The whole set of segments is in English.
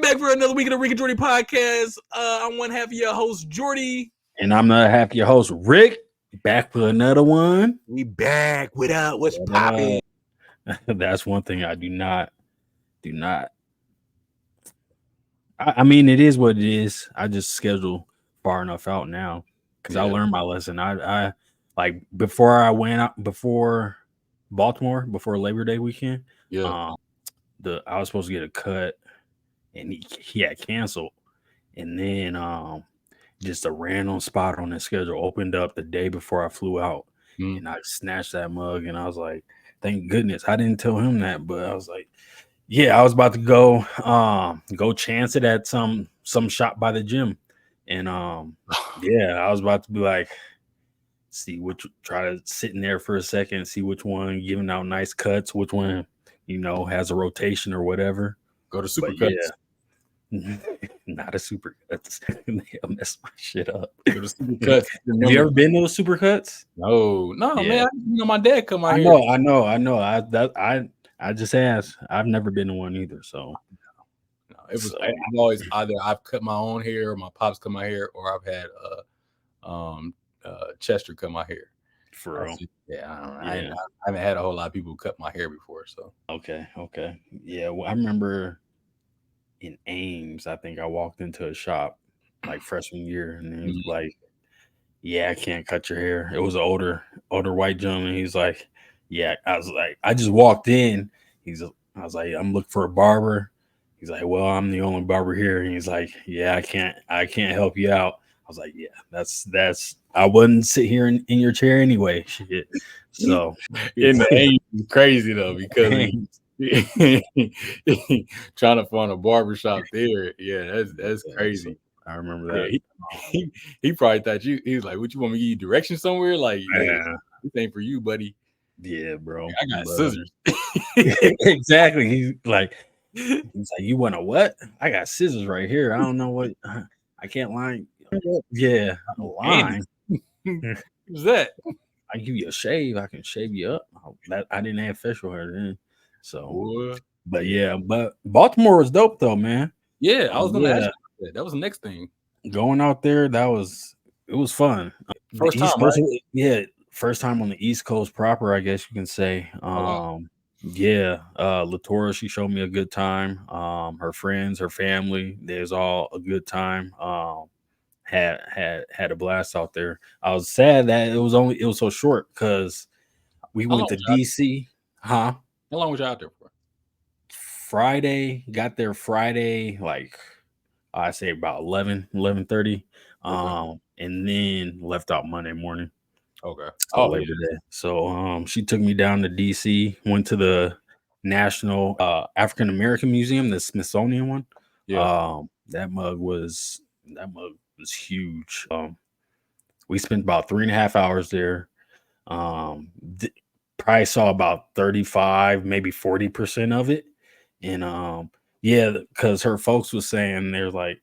back for another week of the Rick Jordy podcast. I'm one half of your host, Jordy. And I'm the other half of your host, Rick. Back for another one. We back without what's popping. That's one thing I do not. I mean, it is what it is. I just schedule far enough out now because I learned my lesson. I like before I went out before Baltimore, before Labor Day weekend. I was supposed to get a cut, and he had canceled, and then just a random spot on the schedule opened up the day before I flew out, and I snatched that mug, and I was like, "Thank goodness." I didn't tell him that, but I was like, "Yeah, I was about to go chance it at some shop by the gym, and I was about to be like, try to sit in there for a second, see which one giving out nice cuts, which one has a rotation or whatever. Go to super cuts." Not a super cuts. They'll mess my shit up. Go to super cuts. Have you ever been to a super cuts? No, man. My dad come out here. I know. I just asked. I've never been to one either. So no, it was. I've always either I've cut my own hair, or my pops cut my hair, or I've had Chester cut my hair. For real. I haven't had a whole lot of people cut my hair before. So okay. Yeah, well, I remember in Ames, I think I walked into a shop like freshman year, and he was like, "Yeah, I can't cut your hair." It was an older white gentleman. He's like, "Yeah." I was like, I just walked in. I was like, "I'm looking for a barber." He's like, "Well, I'm the only barber here." And he's like, "Yeah, I can't help you out." I was like, "Yeah, that's I wouldn't sit here in your chair anyway." Shit. So in the Ames is crazy though, because trying to find a barbershop there. Yeah, that's crazy. I remember that. Yeah, he probably thought he was like, "What, you want me to give you directions somewhere?" Like, this ain't for you, buddy. Yeah, bro. I got scissors. Exactly. He's like, "You want a what?" "I got scissors right here. I don't know what. I can't line." Yeah, line. What's that? I give you a shave. I can shave you up. I didn't have facial hair then, so. But Baltimore was dope though, man. Yeah, I was gonna ask you that. That was the next thing. Going out there, it was fun. First time, right? Yeah, first time on the East Coast proper, I guess you can say. Latora, she showed me a good time. Her friends, her family, there's all a good time. Had a blast out there. I was sad that it was so short because we went to DC. Huh? How long was you out there for? Friday, got there Friday, like I say about 11:30. And then left out Monday morning. Okay. Labor Day. So she took me down to DC, went to the National African American Museum, the Smithsonian one. Yeah. That mug was huge. We spent about 3.5 hours there. Probably saw about 35, maybe 40% of it. And because her folks was saying, they're like,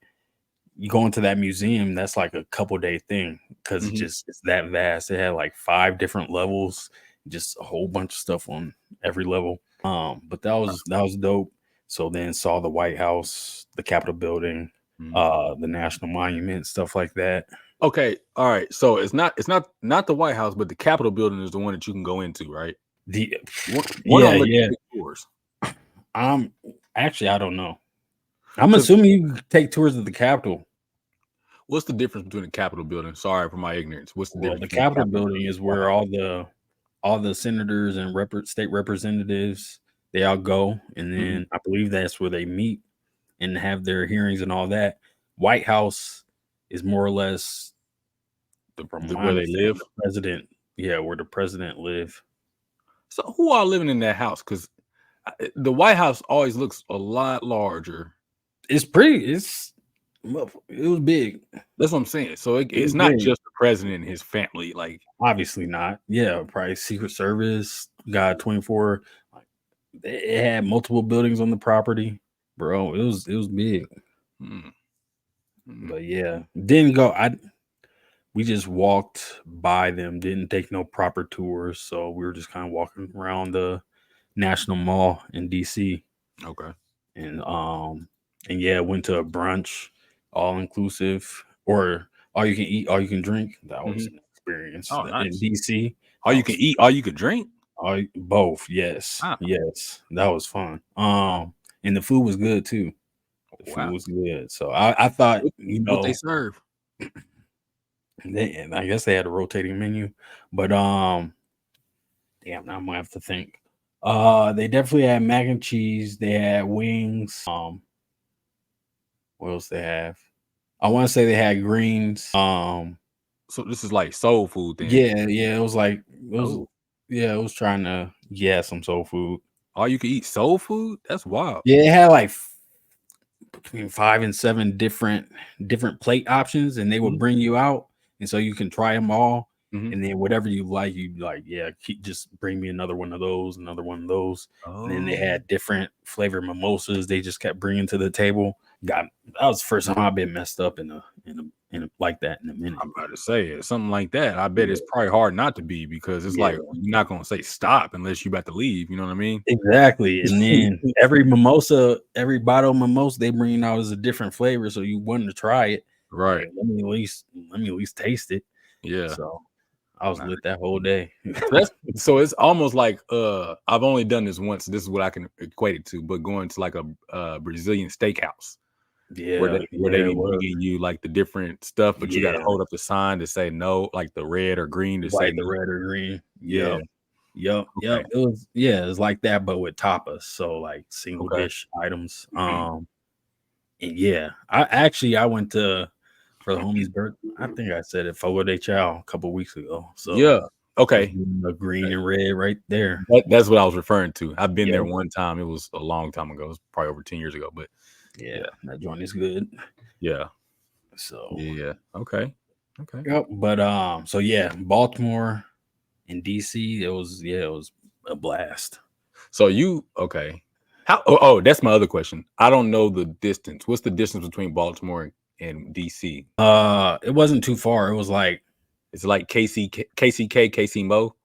you go into that museum, that's like a couple day thing because it's that vast. It had like 5 different levels, just a whole bunch of stuff on every level. But that was dope. So then saw the White House, the Capitol building, the National Monument, stuff like that. Okay, all right. So it's not the White House, but the Capitol building is the one that you can go into, right? Tours. Actually, I don't know. I'm assuming you take tours of the Capitol. What's the difference between the Capitol building? Sorry for my ignorance. What's the difference? The Capitol building is where all the senators and state representatives, they all go, and then I believe that's where they meet and have their hearings and all that. White House is more or less where they live. The president, where the president live. So who are living in that house? Because the White House always looks a lot larger. It was big. That's what I'm saying. So it's not just the president and his family. Like, obviously not. Yeah, probably Secret Service, got 24. It had multiple buildings on the property, bro. It was big. But yeah, didn't go. We just walked by them. Didn't take no proper tours. So we were just kind of walking around the National Mall in DC. Okay. And And yeah, went to a brunch, all inclusive, or all you can eat, all you can drink. That was Mhm. an experience Oh, in nice. DC. All That you can was eat, all you could drink. both. Yes, Wow. yes, that was fun. And the food was good too. The food Wow. was good. So I thought, What they serve? I guess they had a rotating menu, but damn, now I'm gonna have to think. They definitely had mac and cheese. They had wings. What else they have? I want to say they had greens. So this is like soul food then. Yeah, it was like Oh, it was trying to some soul food. all you can eat soul food? That's wild. Yeah, it had like between 5 and 7 different plate options, and they will Mhm. bring you out, and so you can try them all, Mhm. and then whatever you like, just bring me another one of those, and then they Oh, had different flavor mimosas. They just kept bringing to the table. Got That was the first time I've been messed up in a like that in a minute. I'm about to say it. Something like that. I bet Yeah, it's probably hard not to be because it's yeah. like you're not gonna say stop unless you about to leave. You know what I mean? Exactly. And then every bottle of mimosa they bring out is a different flavor. So you wanted to try it. Like, Right. let me at least taste it. Yeah. So I was Nah. lit that whole day. So it's almost like I've only done this once. This is what I can equate it to, but going to like a Brazilian steakhouse Yeah, where they yeah, it be was. bringing you like the different stuff, but you got to Yeah. hold up the sign to say no, like the red or green to say White, the no. red or green. Yeah. Yep. Yep. Yep. Okay. It was like that, but with tapas. So like single Okay. dish items. And yeah, I went to for the homie's birthday. I think I said it Fogo de Chao a couple weeks ago. So Yeah. just Okay. the green and red right there. That's what I was referring to. I've been there Yep. one time. It was a long time ago. It was probably over 10 years ago. But Yeah, yeah, that joint is good. yeah, So yeah. Okay, okay. yep. But so yeah, Baltimore and DC, it was a blast. So you okay? How? Oh, that's my other question. I don't know the distance. What's the distance between Baltimore and DC? It wasn't too far. It was like It's like KCK, KC Mo,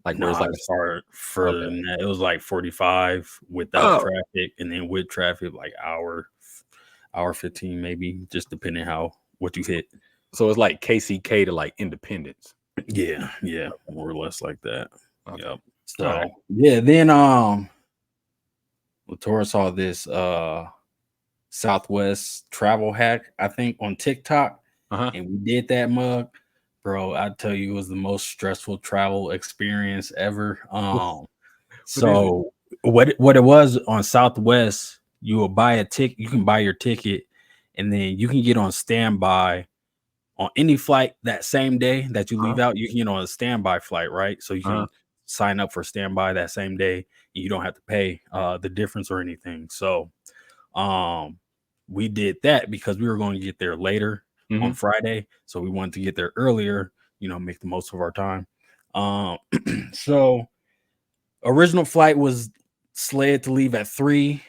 like where it's nah, like it's far further okay. than that. It was like 45 without Oh, traffic, and then with traffic, like hour 15 maybe, just depending how what you hit. so it's like KCK to like Independence. Yeah, yeah, more or less like that. Okay. Yep. All right. So yeah, then Latour saw this Southwest travel hack, I think, on TikTok, Uh huh. and we did that mug. Bro, I tell you, it was the most stressful travel experience ever. What is it? So what it was on Southwest, you will buy a ticket, you can buy your ticket, and then you can get on standby on any flight that same day that you Uh huh. leave out. You can get on a standby flight, right? So you Uh huh. can sign up for standby that same day, and you don't have to pay the difference or anything. So um, we did that because we were going to get there later Hmm. on Friday, so we wanted to get there earlier. Make the most of our time. Um, so original flight was slated to leave at 3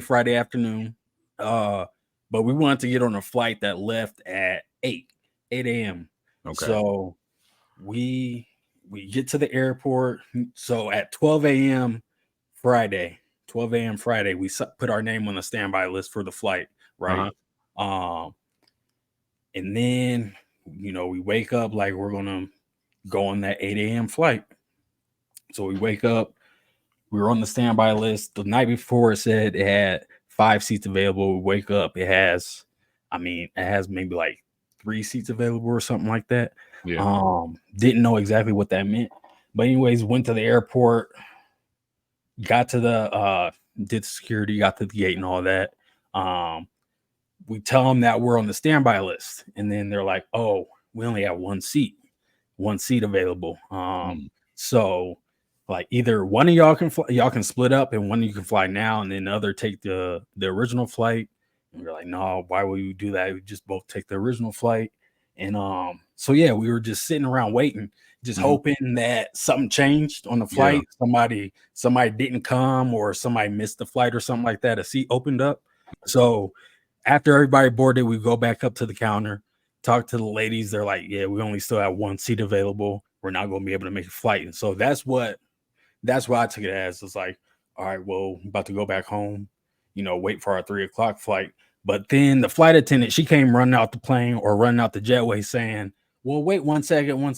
Friday afternoon. Uh, but we wanted to get on a flight that left at 8 a.m. Okay. So we we get to the airport. So at 12 a.m. Friday, 12 a.m. Friday, we put our name on the standby list for the flight, Uh right? huh. Um, and then we wake up like we're gonna go on that 8 a.m. flight. So we wake up, we were on the standby list. The night before it said it had 5 seats available. We wake up, it has maybe like 3 seats available or something like that. Yeah. Didn't know exactly what that meant. But anyways, went to the airport, got to the did security, got to the gate and all that. Um, we tell them that we're on the standby list, and then they're like, "Oh, we only have one seat available." Mm. So like either one of y'all can split up, and one of you can fly now, and then the other take the original flight. And we're like, "No, why would you do that? We just both take the original flight." And so yeah, we were just sitting around waiting, just Hmm. hoping that something changed on the Yeah. flight. Somebody didn't come, or somebody missed the flight or something like that. A seat opened up. So after everybody boarded, we go back up to the counter, talk to the ladies. They're like, "Yeah, we only still have one seat available. We're not going to be able to make a flight." And so that's why I took it as. It's like, all right, well, I'm about to go back home. wait for our 3 o'clock flight. But then the flight attendant, she came running out the plane or running out the jetway saying, well, wait 1 second. What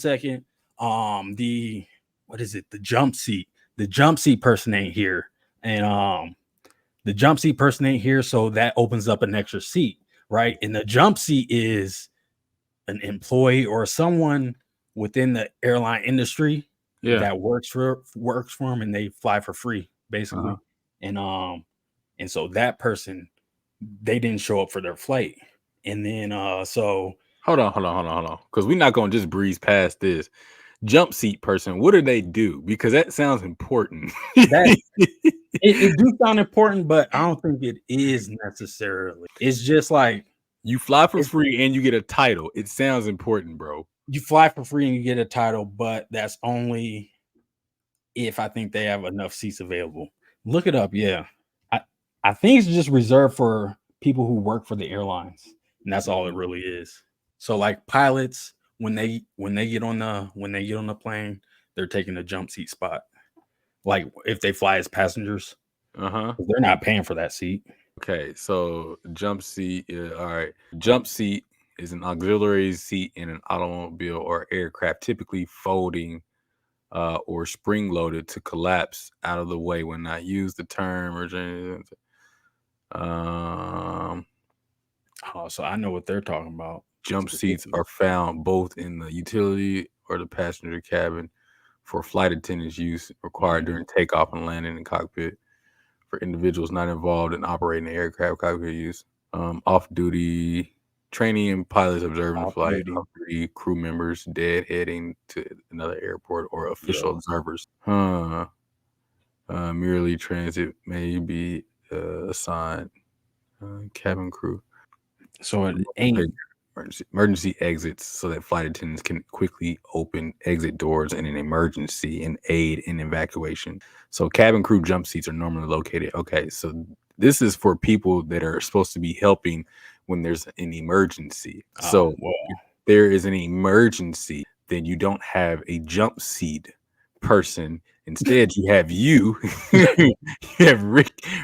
is it? The jump seat person ain't here. And the jump seat person ain't here. So that opens up an extra seat, right? And the jump seat is an employee or someone within the airline industry that works for them, and they fly for free, basically. And so that person, they didn't show up for their flight. And then so hold on. Because we're not gonna just breeze past this. Jump seat person, what do they do? Because that sounds important. It do sound important, but I don't think it is necessarily. It's just like you fly for free and you get a title. It sounds important, bro. You fly for free and you get a title, but that's only if I think they have enough seats available. Look it up. Yeah. I think it's just reserved for people who work for the airlines, and that's all it really is. So like pilots, when they get on the plane, they're taking a jump seat spot. Like if they fly as passengers, they're not paying for that seat. Okay, so jump seat. All right, jump seat is an auxiliary seat in an automobile or aircraft, typically folding or spring loaded to collapse out of the way when not used. The term or so I know what they're talking about. Jump seats are found both in the utility or the passenger cabin for flight attendants' use, required during takeoff and landing in cockpit for individuals not involved in operating the aircraft cockpit use. Off-duty training and pilots observing the flight. Off-duty crew members deadheading to another airport or official observers. Merely transit may be assigned cabin crew. So it ain't emergency exits so that flight attendants can quickly open exit doors in an emergency and aid in evacuation. So cabin crew jump seats are normally located. Okay, so this is for people that are supposed to be helping when there's an emergency. So if there is an emergency, then you don't have a jump seat person. Instead, you have you have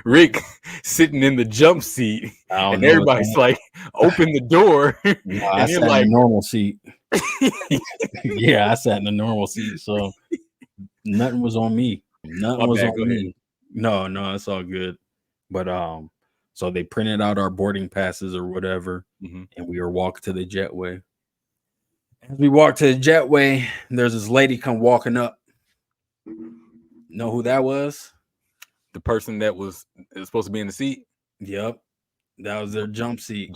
Rick sitting in the jump seat, and everybody's like, "Open the door." No, I sat in the normal seat. Yeah, I sat in the normal seat, so nothing was on me. Nothing was on me. No, it's all good. But so they printed out our boarding passes or whatever, and we were walking to the jetway. As we walked to the jetway, there's this lady come walking up. Know who that was? The person that was supposed to be in the seat. Yep, that was their jump seat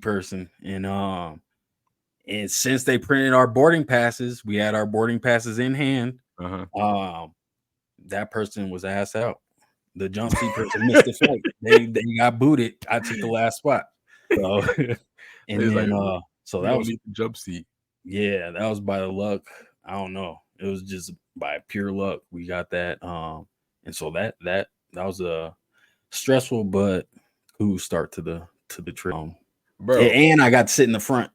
person. And since they printed our boarding passes, we had our boarding passes in hand. That person was ass out. The jump seat person missed the flight. They got booted. I took the last spot. So, and then so that was the jump seat. Yeah, that was by the luck. I don't know. It was just by pure luck we got that. And so that was a stressful but cool start to the trip. Bro. And I got to sit in the front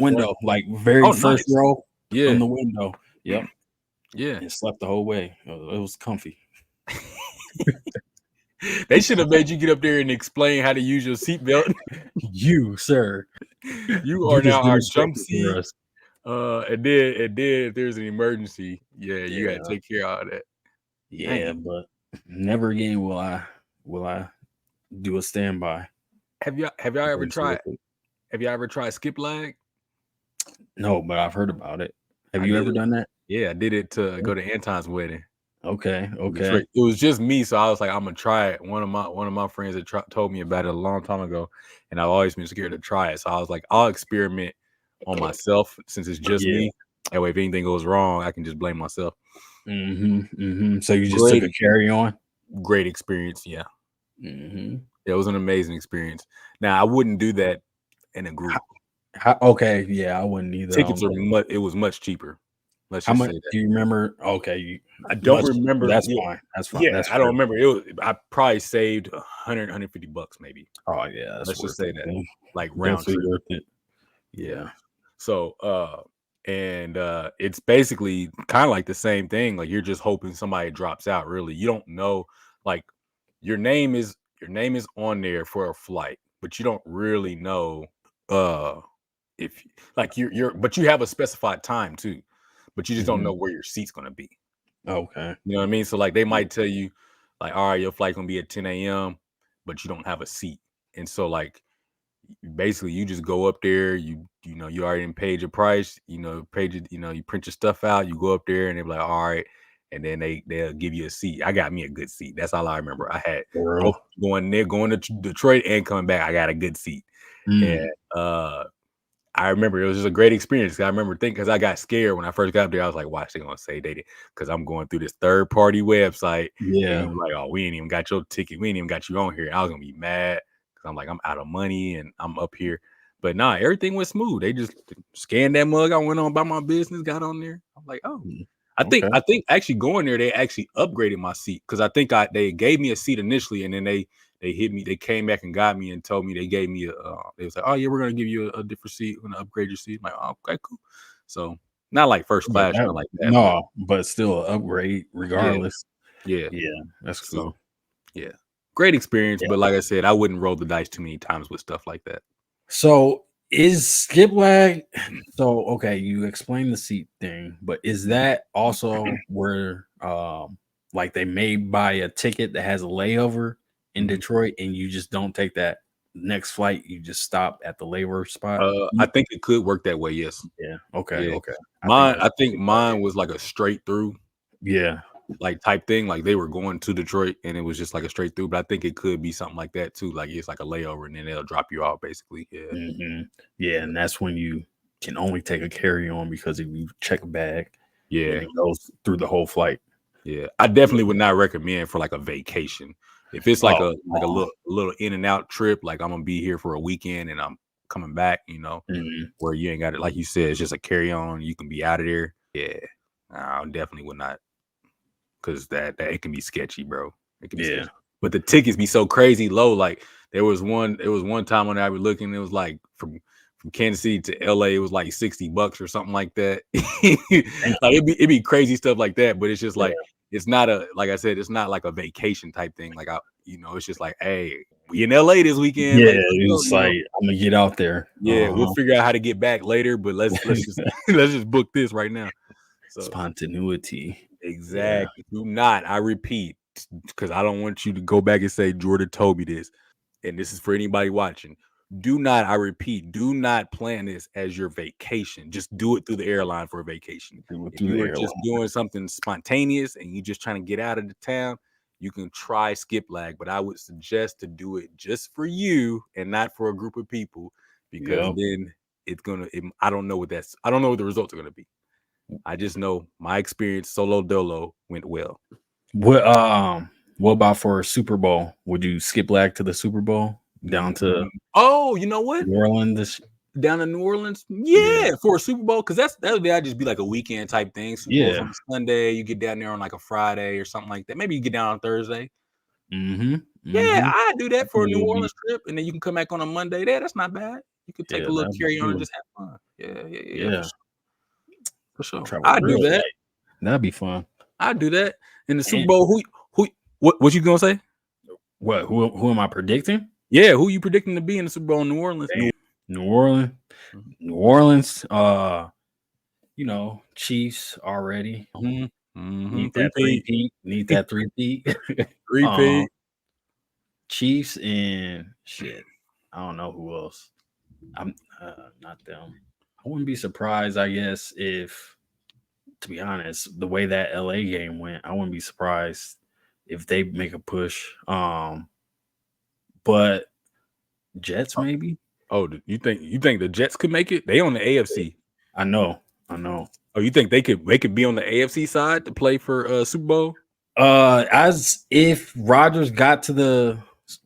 window, like very first row in the window. Yep. Yeah. And slept the whole way. It was comfy. They should have made you get up there and explain how to use your seatbelt. You, sir. You are now our jump seat. And then if there's an emergency, you gotta take care of all that. Yeah, but never again will I do a standby. Have y'all ever tried? Have y'all ever tried skip lag? No, but I've heard about it. Have you ever done that? Yeah, I did it to go to Anton's wedding. Okay. It was just me, so I was like, I'm gonna try it. One of my friends had told me about it a long time ago, and I've always been scared to try it. So I was like, I'll experiment on myself since it's just me. That way, if anything goes wrong, I can just blame myself. So you just took a carry on. Great experience, yeah. It was an amazing experience. Now I wouldn't do that in a group. Okay, yeah, I wouldn't either. Tickets are it was much cheaper. How much do you remember? Okay, I don't remember. That's fine. That's fine. Yeah, I don't remember. I probably saved $150 maybe. Oh yeah, let's just say that. Man. Like round trip. Worth it. Yeah. So it's basically kind of like the same thing. Like you're just hoping somebody drops out. Really, you don't know. Like your name is on there for a flight, but you don't really know if like but you have a specified time too, but you just don't know where your seat's gonna be. Okay. You know what I mean? So like they might tell you, like, all right, your flight gonna be at 10 a.m., but you don't have a seat. And so like basically you just go up there, you know, you already paid your price, you know, you print your stuff out, you go up there and they're like, all right, and then they'll give you a seat. I got me a good seat. That's all I remember. I had both Girl. going to Detroit and coming back. I got a good seat. And I remember it was just a great experience. I remember thinking, because I got scared when I first got up there. I was like, watch, they're gonna say they did, because I'm going through this third party website. Yeah. And like, oh, we ain't even got your ticket. We ain't even got you on here. I was gonna be mad because I'm like, I'm out of money and I'm up here. But nah, everything went smooth. They just scanned that mug. I went on about my business, got on there. I'm like, oh. Okay. I think actually going there, they actually upgraded my seat, because I think they gave me a seat initially, and then they hit me. They came back and got me and told me they gave me they was like, oh yeah, we're gonna give you a different seat. We're gonna upgrade your seat. I'm like, oh, okay, cool. So not like first class, not like that. No, but still an upgrade regardless. Yeah, that's cool. So, yeah, great experience. But like I said, I wouldn't roll the dice too many times with stuff like that. So is skip lag? So okay, you explained the seat thing, but is that also where like they may buy a ticket that has a layover in Detroit and you just don't take that next flight, you just stop at the layover spot? I think it could work that way. Yes. Yeah. Okay. Yeah. Okay. I think mine was like a straight through. Yeah. Like type thing, like they were going to Detroit and it was just like a straight through. But I think it could be something like that too. Like it's like a layover and then they'll drop you off basically. Yeah. Yeah, and that's when you can only take a carry on, because if you check a bag, Yeah, it goes through the whole flight. Yeah, I definitely would not recommend for like a vacation. If it's like a little in and out trip, like I'm gonna be here for a weekend and I'm coming back, you know, where you ain't got it, like you said, it's just a carry on. You can be out of there. Yeah, I definitely would not, because that it can be sketchy, bro. It can be sketchy. But the tickets be so crazy low. Like there was one time when I was looking, it was like from Kansas City to LA, it was like $60 or something like that. Like it'd be crazy stuff like that, but it's just like it's not like I said, it's not like a vacation type thing. Like it's just like, hey, we in LA this weekend. Yeah, like, it's like I'm gonna get out there. Yeah, we'll figure out how to get back later, but let's just let's just book this right now. So spontaneity. Exactly. Do not, I repeat, because I don't want you to go back and say Jordan told me this. And this is for anybody watching. Do not, I repeat, do not plan this as your vacation. Just do it through the airline for a vacation. If you are just doing something spontaneous and you just trying to get out of the town, you can try skip lag, but I would suggest to do it just for you and not for a group of people, because then it's gonna. I don't know what the results are gonna be. I just know my experience solo dolo went well. What about for a Super Bowl? Would you skip lag to the Super Bowl down to you know what? New Orleans? Down in New Orleans? Yeah, for a Super Bowl, because that would just be like a weekend type thing. Super Bowl's on Sunday, you get down there on like a Friday or something like that. Maybe you get down on Thursday. Yeah, I do that for a New Orleans trip, and then you can come back on a Monday. That's not bad. You could take a little carry on and just have fun. Yeah. For sure. I do that. That'd be fun. I do that in the Super Bowl. What you gonna say? What? Who am I predicting? Yeah, who you predicting to be in the Super Bowl in New Orleans? New Orleans. You know, Chiefs already. Need that three-peat. Need that three-peat. Three-peat. Chiefs and shit. I don't know who else. I'm not them. I wouldn't be surprised, I guess, if, to be honest, the way that LA game went, I wouldn't be surprised if they make a push. But Jets maybe. Oh, you think the Jets could make it? They on the AFC. I know. Oh, you think they could be on the AFC side to play for Super Bowl? As if Rodgers got to the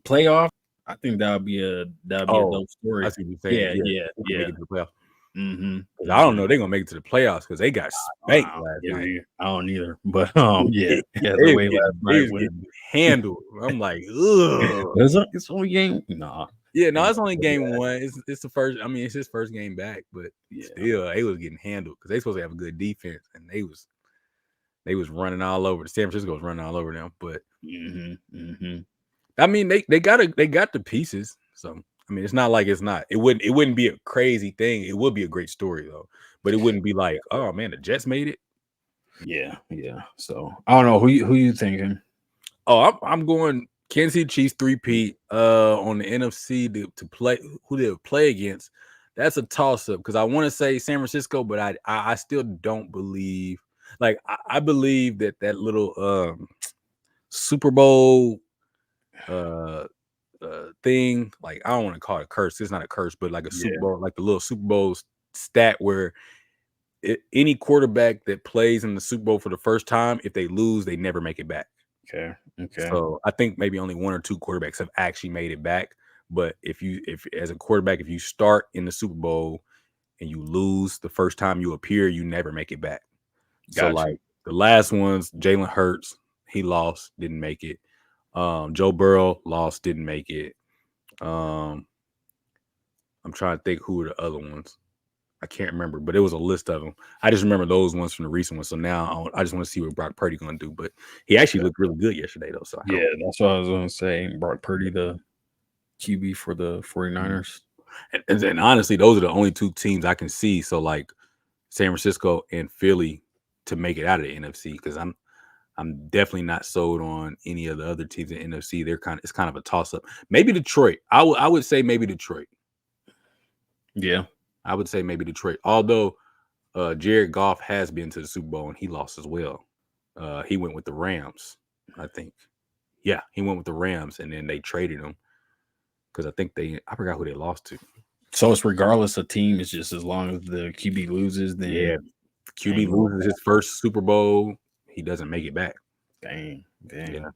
playoff, I think that would be a dope story. I see what you're saying. Yeah. Make it to the playoff. I don't know they're gonna make it to the playoffs because they got spanked last night. I don't either, but the way last night was handled. I'm like, ugh. It's only game. Nah. Yeah, no, it's only game one. It's the first. I mean, it's his first game back, but still, they was getting handled because they supposed to have a good defense, and they was running all over. San Francisco was running all over them, but I mean, they got the pieces. So I mean, it's not like it's not. It wouldn't be a crazy thing. It would be a great story though, but it wouldn't be like, oh man, the Jets made it. Yeah. So I don't know who you thinking. Oh, I'm going Kansas City Chiefs 3-peat on the NFC to play who they would play against. That's a toss up because I want to say San Francisco, but I still don't believe. Like I believe that little Super Bowl thing, like I don't want to call it a curse. It's not a curse, but like a Super Bowl, like the little Super Bowl stat where any quarterback that plays in the Super Bowl for the first time, if they lose, they never make it back. Okay. So I think maybe only 1 or 2 quarterbacks have actually made it back. But if as a quarterback, if you start in the Super Bowl and you lose the first time you appear, you never make it back. So like the last ones, Jalen Hurts, he lost, didn't make it. Joe Burrow lost, didn't make it. I'm trying to think who were the other ones. I can't remember, but it was a list of them. I just remember those ones from the recent ones. So now I just want to see what Brock Purdy going to do. But he actually looked really good yesterday, though. So that's what I was going to say. Brock Purdy, the QB for the 49ers. And honestly, those are the only 2 teams I can see. So like San Francisco and Philly to make it out of the NFC, because I'm definitely not sold on any of the other teams in the NFC. It's kind of a toss up. Maybe Detroit. I would say maybe Detroit. Yeah. I would say maybe Detroit. Although Jared Goff has been to the Super Bowl and he lost as well. He went with the Rams, I think. Yeah, he went with the Rams and then they traded him because I forgot who they lost to. So it's regardless of team, it's just as long as the QB loses, then QB loses his first Super Bowl, he doesn't make it back. Dang. Yeah.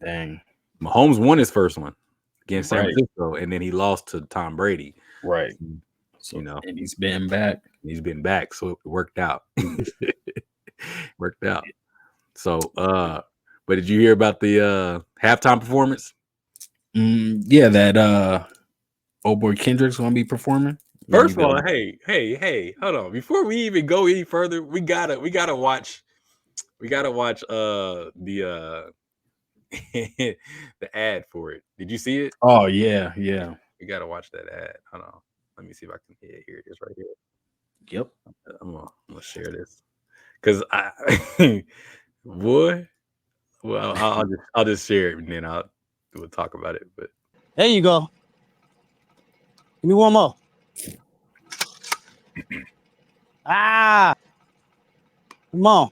Dang. Mahomes won his first one against San Francisco, and then he lost to Tom Brady. Right. So, and he's been back. So it worked out. Worked out. So, but did you hear about the halftime performance? Yeah, that old boy Kendrick's gonna be performing. First of all, hey, hold on. Before we even go any further, we gotta watch the the ad for it. Did you see it? Oh yeah. We gotta watch that ad. Hold on. Let me see if I can. Yeah, here it is, right here. Yep. I'm gonna share this because boy. Well, I'll just share it and then we'll talk about it. But there you go. Give me one more. Come on.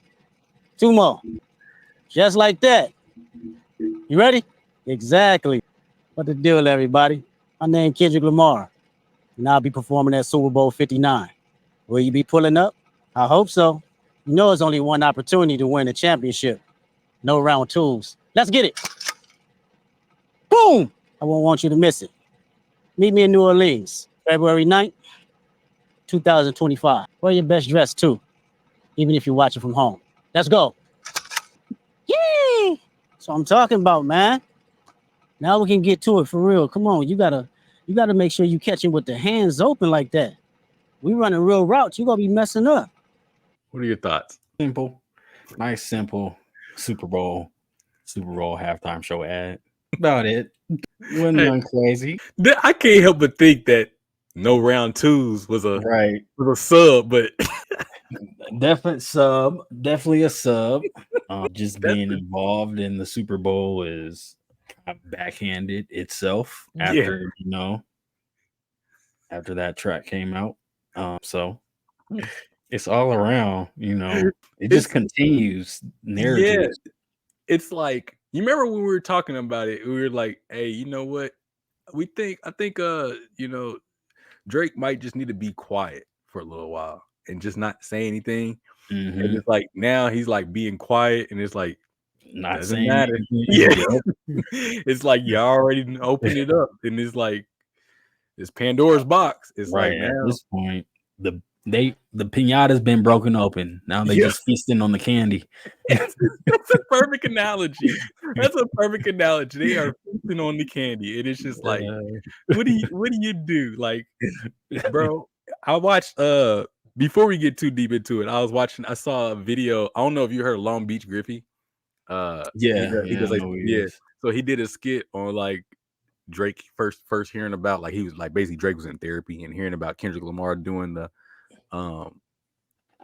2 more. Just like that. You ready? Exactly. What the deal, everybody? My name is Kendrick Lamar, and I'll be performing at Super Bowl 59. Will you be pulling up? I hope so. You know, it's only one opportunity to win the championship. No round 2s. Let's get it. Boom! I won't want you to miss it. Meet me in New Orleans, February 9th, 2025. Wear your best dress, too, even if you're watching from home. Let's go. Yay! That's what I'm talking about, man. Now we can get to it for real. Come on, you gotta make sure you catch it with the hands open like that. We running real routes. You're gonna be messing up. What are your thoughts? Simple. Nice, simple Super Bowl halftime show ad. About it. Wasn't nothing crazy. I can't help but think that no round 2s was a sub, but definitely a sub. Just being involved in the Super Bowl is kind of backhanded itself after after that track came out. So it's all around, it just continues narratives. Yeah, it's like, you remember when we were talking about it, we were like, hey, you know what? I think Drake might just need to be quiet for a little while and just not say anything. Mm-hmm. And it's like now he's like being quiet and it's like not doesn't saying matter. Anything. Yeah. It's like you already opened it up and it's like it's Pandora's box. It's right like now at this point the pinata's been broken open. Now they just feasting on the candy. That's a perfect analogy. That's a perfect analogy. They are feasting on the candy. And it's just like, what do you do? Like, bro, I watched before we get too deep into it, I saw a video. I don't know if you heard Long Beach Griffey. Yeah. He does like, So he did a skit on like Drake first hearing about, like, he was like, basically Drake was in therapy and hearing about Kendrick Lamar doing the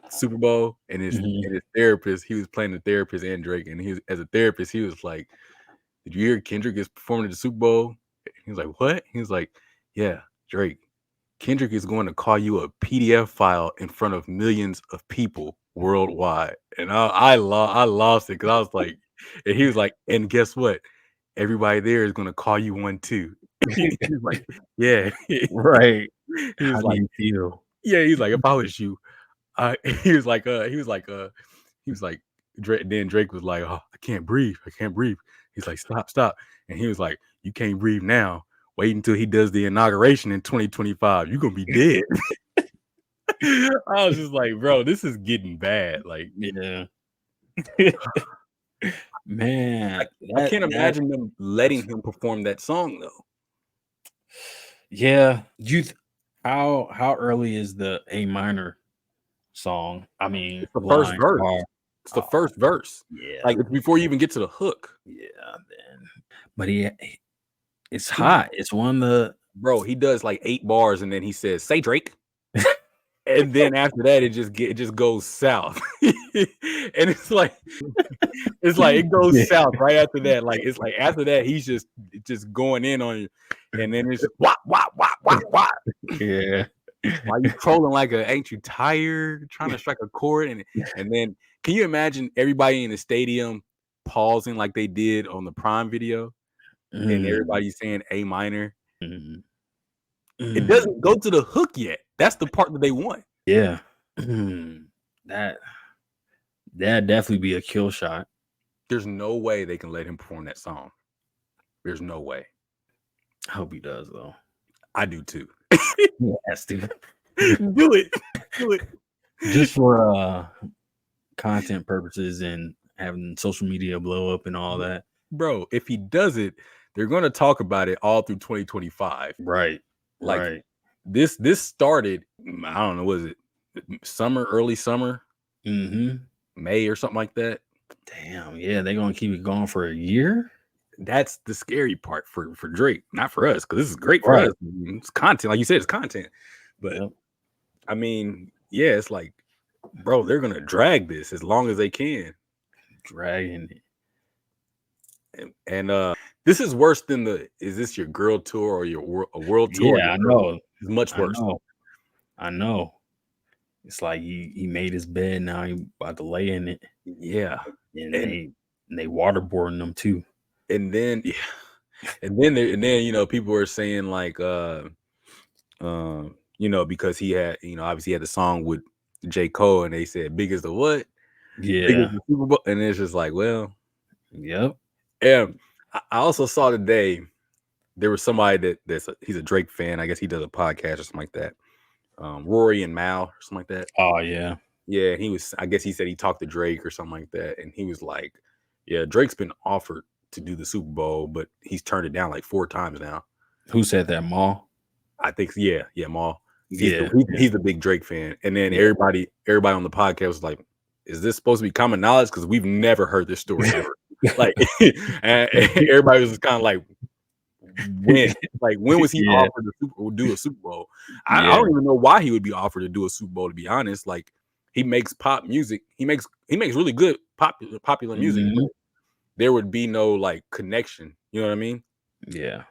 Super Bowl, and his therapist, he was playing the therapist and Drake, and he was, as a therapist, he was like, "Did you hear Kendrick is performing at the Super Bowl?" He was like, "What?" He was like, "Yeah, Drake. Kendrick is going to call you a PDF file in front of millions of people worldwide." And I lost it because I was like, and he was like, "And guess what? Everybody there is going to call you one too." He was like, "Yeah." Right. He was How do like, you feel? "Yeah." He's like, "If I was you," he was like, Drake. Then Drake was like, "Oh, I can't breathe. I can't breathe." He's like, "Stop." And he was like, "You can't breathe now. Wait until he does the inauguration in 2025. You're gonna be dead." I was just like, bro, this is getting bad. Like, Yeah. Man, I can't imagine them letting him perform that song though. Yeah. How early is the A minor song? I mean, It's the first line verse. bar. It's the first verse. Yeah. Like, it's before you even get to the hook. Yeah, man. But it's hot. It's one of the Bro, he does like 8 bars and then he says, "Say Drake." And then after that, it just goes south. And it's like it goes south right after that. Like, it's like after that, he's just going in on you. And then it's just wah. Yeah. Why you trolling like ain't you tired? Trying to strike a chord. And then can you imagine everybody in the stadium pausing like they did on the Prime video? And everybody saying A minor. It doesn't go to the hook yet. That's the part that they want. Yeah. That'd definitely be a kill shot. There's no way they can let him perform that song. There's no way. I hope he does though. I do too. He has to. Do it. Just for content purposes and having social media blow up and all that. Bro, if he does it, they're going to talk about it all through 2025. Right. Like, right. This started, I don't know, was it early summer? May or something like that. Damn, yeah, they're gonna keep it going for a year. That's the scary part for Drake, not for us, because this is great for us. It's content, like you said, it's content. But I mean, yeah, it's like, bro, they're gonna drag this as long as they can. Dragging it. And this is worse than is this your girl tour or your a world tour? Yeah, I know. It's much worse. I know. It's like he made his bed, now he about to lay in it. Yeah. And they waterboarding them too. And then you know, people were saying like you know, because he had, you know, obviously he had the song with J. Cole, and they said big as the what? Yeah. Big as the Super Bowl. And it's just like, well, yep. And I also saw today there was somebody he's a Drake fan. I guess he does a podcast or something like that. Rory and Mal or something like that. Oh yeah. Yeah, I guess he said he talked to Drake or something like that, and he was like, yeah, Drake's been offered to do the Super Bowl, but he's turned it down like 4 times now. Who said that, Mal? I think, yeah, Mal. Yeah, he's a big Drake fan. And then everybody on the podcast was like, is this supposed to be common knowledge? Because we've never heard this story ever. Like, and everybody was just kind of like, when was he offered to do a Super Bowl? I don't even know why he would be offered to do a Super Bowl, to be honest. Like, he makes pop music. He makes really good popular music. There would be no like connection. You know what I mean? Yeah.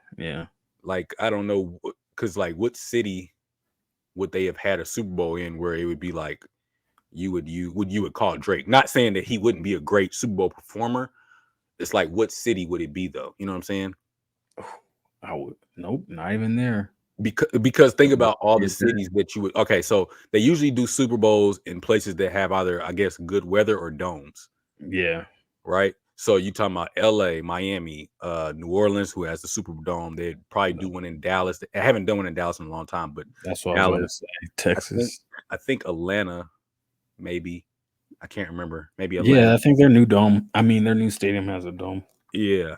Like, I don't know, because like, what city would they have had a Super Bowl in where it would be like you would call Drake? Not saying that he wouldn't be a great Super Bowl performer. It's like, what city would it be though? You know what I'm saying? Nope, not even there. Because think about all the cities that you would. Okay, so they usually do Super Bowls in places that have either, I guess, good weather or domes. Yeah. Right. So you talking about LA, Miami, New Orleans, who has the Superdome. They'd probably do one in Dallas. I haven't done one in Dallas in a long time, but that's what I was going to say. Texas. I think Atlanta, maybe. I can't remember. Maybe Atlanta. Yeah, I think their new dome. I mean, their new stadium has a dome. Yeah.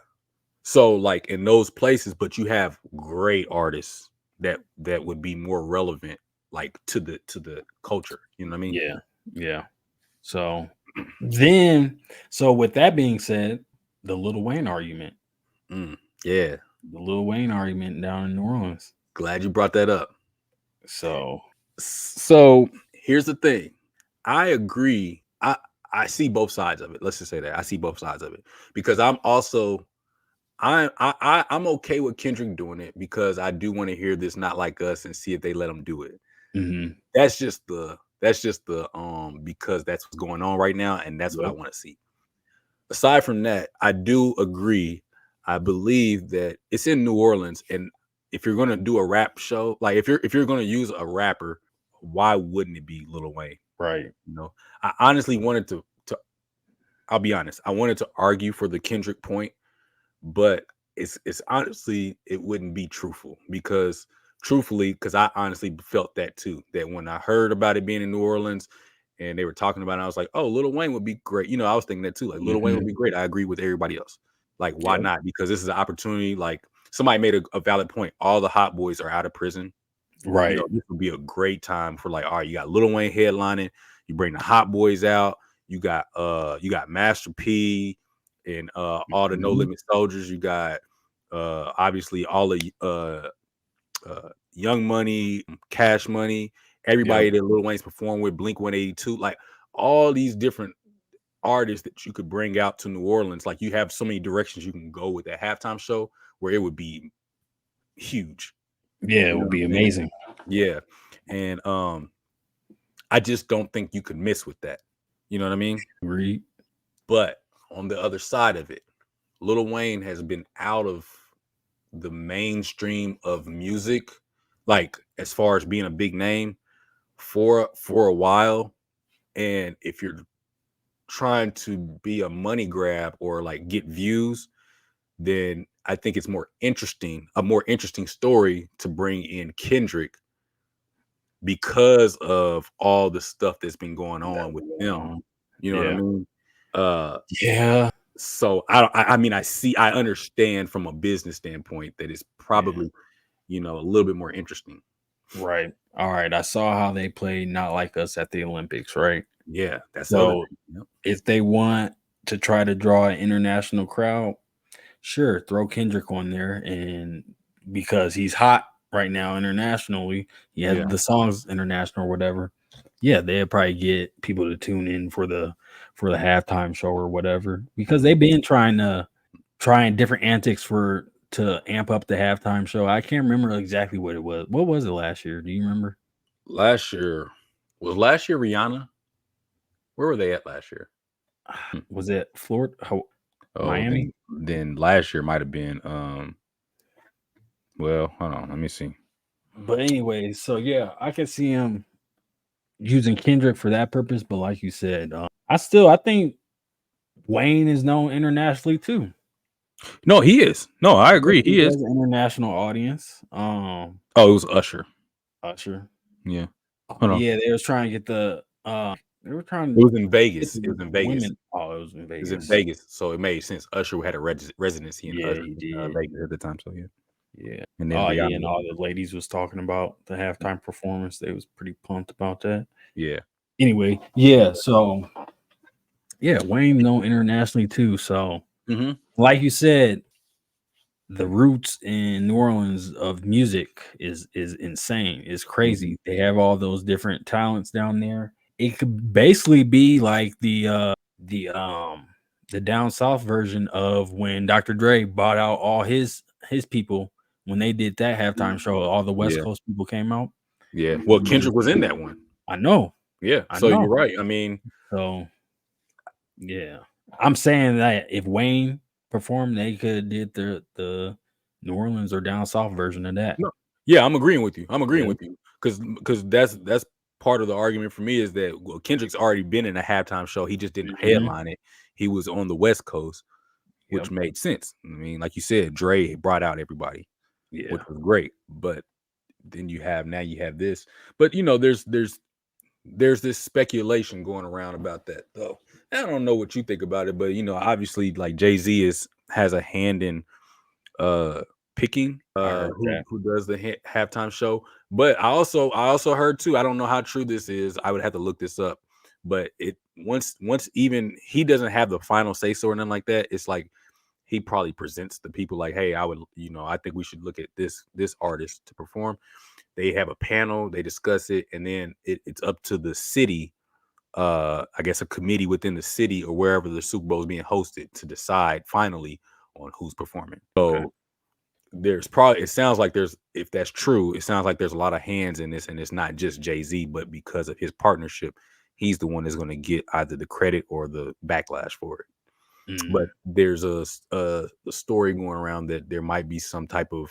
So like in those places, but you have great artists that would be more relevant, like to the culture. You know what I mean? Yeah. So with that being said, the Lil Wayne argument. Yeah. The Lil Wayne argument down in New Orleans. Glad you brought that up. So here's the thing. I agree. I see both sides of it. Let's just say that I see both sides of it because I'm okay with Kendrick doing it because I do want to hear this Not Like Us and see if they let him do it. That's just the because that's what's going on right now and that's what I want to see. Aside from that, I do agree. I believe that it's in New Orleans, and if you're gonna do a rap show, like if you're gonna use a rapper, why wouldn't it be Lil Wayne? Right. You know, I honestly wanted to I'll be honest, I wanted to argue for the Kendrick point, but it's honestly it wouldn't be truthful because I honestly felt that too. That when I heard about it being in New Orleans and they were talking about it, I was like, oh, Lil Wayne would be great. You know, I was thinking that too. Like Lil Wayne would be great. I agree with everybody else. Like, why not? Because this is an opportunity. Like somebody made a valid point. All the hot boys are out of prison. Right. You know, this would be a great time for like, all right, you got Lil Wayne headlining, you bring the hot boys out, you got Master P and all the No Limit Soldiers, you got obviously all the Young Money, Cash Money, everybody that Lil Wayne's performed with, Blink 182, like all these different artists that you could bring out to New Orleans. Like you have so many directions you can go with that halftime show where it would be huge. Yeah, it would be amazing. Yeah. And I just don't think you could miss with that. You know what I mean? Agreed. But on the other side of it, Lil Wayne has been out of the mainstream of music, like as far as being a big name for a while. And if you're trying to be a money grab or like get views, then I think it's a more interesting story to bring in Kendrick because of all the stuff that's been going on with them. You know what I mean? Yeah. So I mean, I understand from a business standpoint that it's probably, a little bit more interesting. Right. All right. I saw how they played Not Like Us at the Olympics, right? Yeah. That's so if they want to try to draw an international crowd, sure, throw Kendrick on there, and because he's hot right now internationally, he has the songs international or whatever. Yeah, they'd probably get people to tune in for the halftime show or whatever because they've been trying different antics to amp up the halftime show. I can't remember exactly what it was. What was it last year? Do you remember? Last year Rihanna? Where were they at last year? Was it Florida? Miami? Then last year might have been well, hold on, let me see. But anyway, so yeah, I can see him using Kendrick for that purpose. But like you said, I think Wayne is known internationally too. No, he is. No, I agree. He is an international audience. Oh, it was Usher. Yeah. Yeah, they was trying to get the they were trying. It was in Vegas. It was in Vegas. Women. Oh, it was in Vegas. It was in Vegas, so it made sense. Usher had a residency in Vegas at the time. So yeah. And then and all the ladies was talking about the halftime performance. They was pretty pumped about that. Yeah. Anyway, yeah. So yeah, Wayne known internationally too. So like you said, the roots in New Orleans of music is insane. It's crazy. They have all those different talents down there. It could basically be like the down south version of when Dr. Dre bought out all his people when they did that halftime show. All the West Coast people came out. Yeah. Well, Kendrick was in that one. I know. Yeah. So you're right. I mean, so yeah, I'm saying that if Wayne performed, they could did the New Orleans or down south version of that. No. Yeah, I'm agreeing with you. Because that's part of the argument for me is that Kendrick's already been in a halftime show. He just didn't headline it. He was on the West Coast, which made sense. I mean, like you said, Dre brought out everybody, which was great. But then you have this. But there's this speculation going around about that though. I don't know what you think about it, but obviously like Jay-Z has a hand in picking who does the halftime show. But I also heard too, I don't know how true this is, I would have to look this up, but it once even he doesn't have the final say so or nothing like that, it's like he probably presents the people like, hey, I think we should look at this artist to perform. They have a panel, they discuss it, and then it's up to the city, I guess a committee within the city or wherever the Super Bowl is being hosted to decide finally on who's performing. So it sounds like if that's true, it sounds like there's a lot of hands in this, and it's not just Jay-Z, but because of his partnership, he's the one that's going to get either the credit or the backlash for it. But there's a story going around that there might be some type of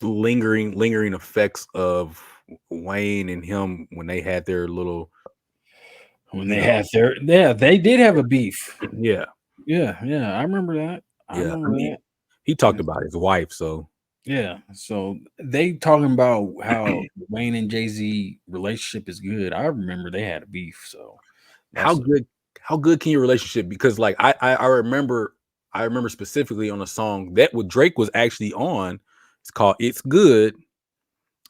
lingering effects of Wayne and him when they had their little they did have a beef. Yeah, I remember that. He talked about his wife, so so they talking about how Wayne and Jay-Z relationship is good. I remember they had a beef. So how good can your relationship? Because like I remember specifically on a song that with Drake was actually on. It's called "It's Good,"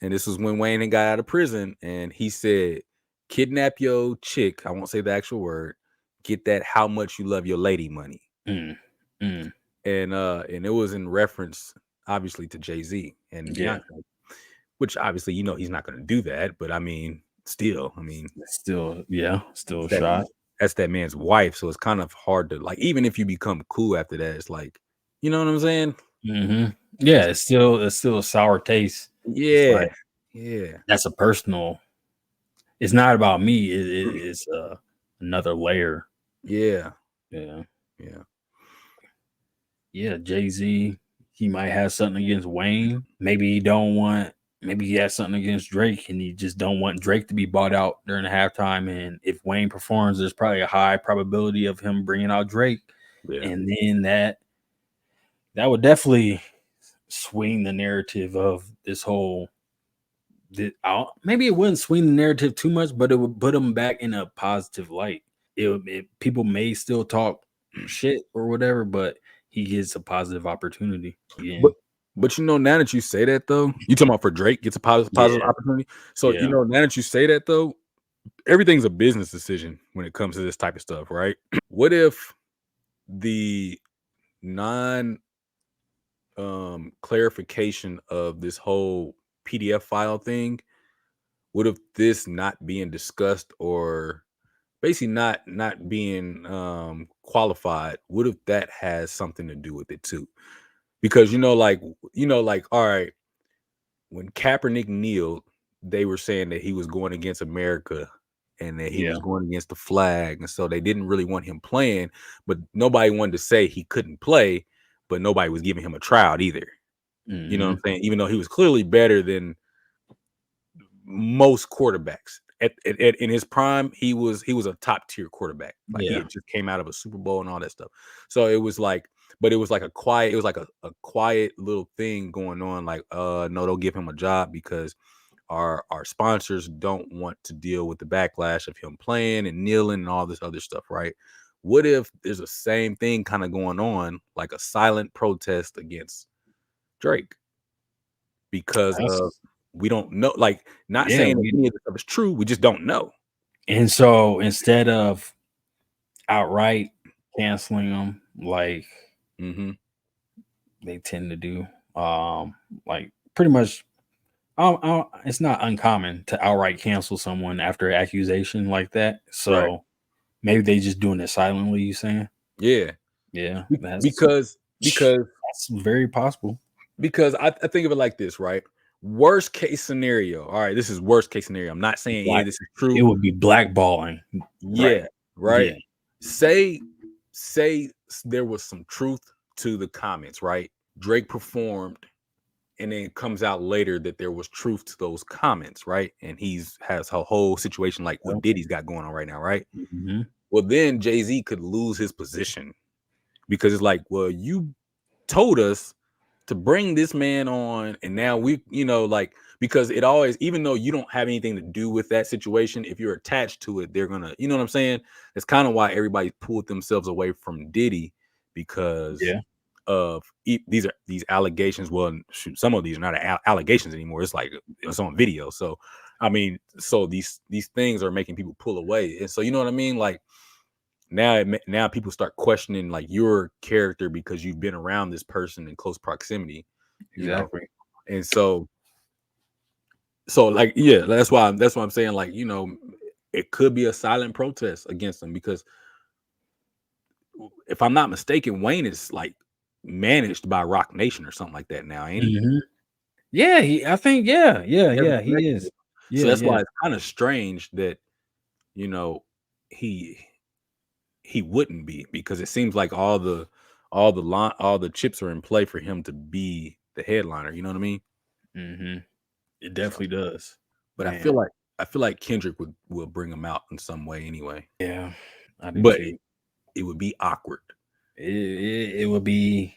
and this was when Wayne got out of prison, and he said, "Kidnap your chick." I won't say the actual word. Get that how much you love your lady money. And it was in reference, obviously, to Jay-Z and Beyonce, which obviously he's not going to do that, but still a shot. That's that man's wife, so it's kind of hard to like. Even if you become cool after that, it's like, you know what I'm saying? Yeah, it's still a sour taste. Yeah, that's a personal. It's not about me. It's another layer. Yeah. Jay-Z, he might have something against Wayne. Maybe he has something against Drake, and he just don't want Drake to be bought out during the halftime. And if Wayne performs, there's probably a high probability of him bringing out Drake. And then that would definitely swing the narrative of this whole. Maybe it wouldn't swing the narrative too much, but it would put him back in a positive light. People may still talk shit or whatever, but he gets a positive opportunity. But now that you say that though, you talking about for Drake gets a positive opportunity. So now that you say that though, everything's a business decision when it comes to this type of stuff, right? What if the clarification of this whole PDF file thing, what if this not being discussed or basically not being qualified, what if that has something to do with it too? Because all right, when Kaepernick kneeled, they were saying that he was going against America and that he was going against the flag, and so they didn't really want him playing, but nobody wanted to say he couldn't play, but nobody was giving him a tryout either. You know what I'm saying? Even though he was clearly better than most quarterbacks in his prime, he was a top tier quarterback. Like he had just came out of a Super Bowl and all that stuff. So it was like, but it was like a quiet little thing going on. Like, no, don't give him a job because our sponsors don't want to deal with the backlash of him playing and kneeling and all this other stuff, right? What if there's the same thing kind of going on, like a silent protest against Drake because we don't know, like not saying any of this stuff is true, we just don't know. And so instead of outright canceling them, like they tend to do, like pretty much, it's not uncommon to outright cancel someone after an accusation like that. So maybe they just doing it silently. You saying? Yeah. Because that's very possible. Because I think of it like this, right? Worst case scenario. All right, this is worst case scenario. I'm not saying this is true. It would be blackballing. Right. Say there was some truth to the comments, right? Drake performed, and then it comes out later that there was truth to those comments, right? And has a whole situation like what Diddy's got going on right now, right? Well, then Jay-Z could lose his position because it's like, well, you told us to bring this man on, and now we, because it always, even though you don't have anything to do with that situation, if you're attached to it, they're gonna, you know what I'm saying? That's kind of why everybody pulled themselves away from Diddy because of these allegations. Well, shoot, some of these are not allegations anymore. It's like it's on video. So, I mean, so these things are making people pull away, and so you know what I mean? Like, now people start questioning like your character because you've been around this person in close proximity, Exactly. And so like, yeah, that's why I'm saying, like, it could be a silent protest against them, because if I'm not mistaken, Wayne is like managed by Roc Nation or something like that now, ain't he? Mm-hmm. Yeah, I think, yeah, he is. Yeah, So that's why it's kind of strange that, he wouldn't be, because it seems like all the chips are in play for him to be the headliner. You know what I mean? Mm-hmm. It definitely does. But Man. I feel like Kendrick will bring him out in some way anyway. Yeah, I do But too. it would be awkward. It would be,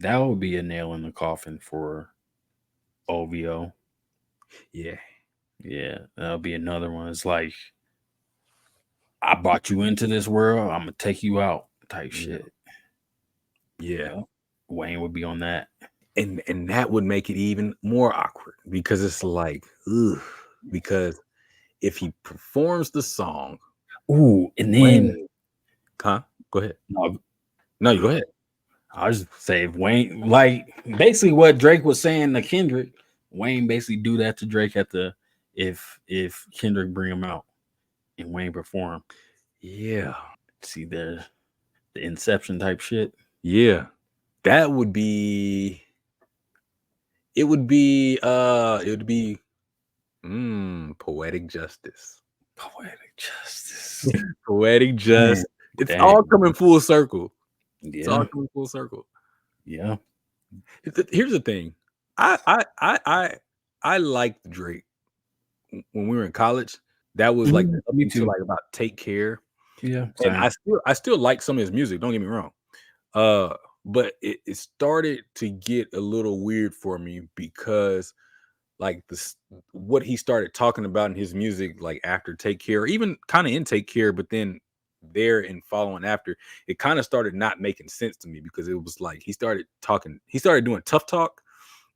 that would be a nail in the coffin for OVO. Yeah, that'll be another one. It's like, I brought you into this world, I'm gonna take you out type shit. Yeah. Wayne would be on that. And that would make it even more awkward, because it's like, ugh, because if he performs the song, ooh, and then go ahead. No, you go ahead. I was just say, if Wayne, like basically what Drake was saying to Kendrick, Wayne basically do that to Drake at the if Kendrick bring him out and Wayne perform. Yeah. See the Inception type shit. Yeah. That would be, it would be poetic justice. Poetic justice. Poetic justice. It's Dang. all coming full circle. Yeah. It's all coming full circle. Yeah. Here's the thing. I liked Drake when we were in college. That was like up until like about Take Care. Yeah. And I still like some of his music, don't get me wrong. But it started to get a little weird for me, because like what he started talking about in his music, like after Take Care, or even kind of in Take Care, but then there and following after, it kind of started not making sense to me, because it was like he started doing tough talk,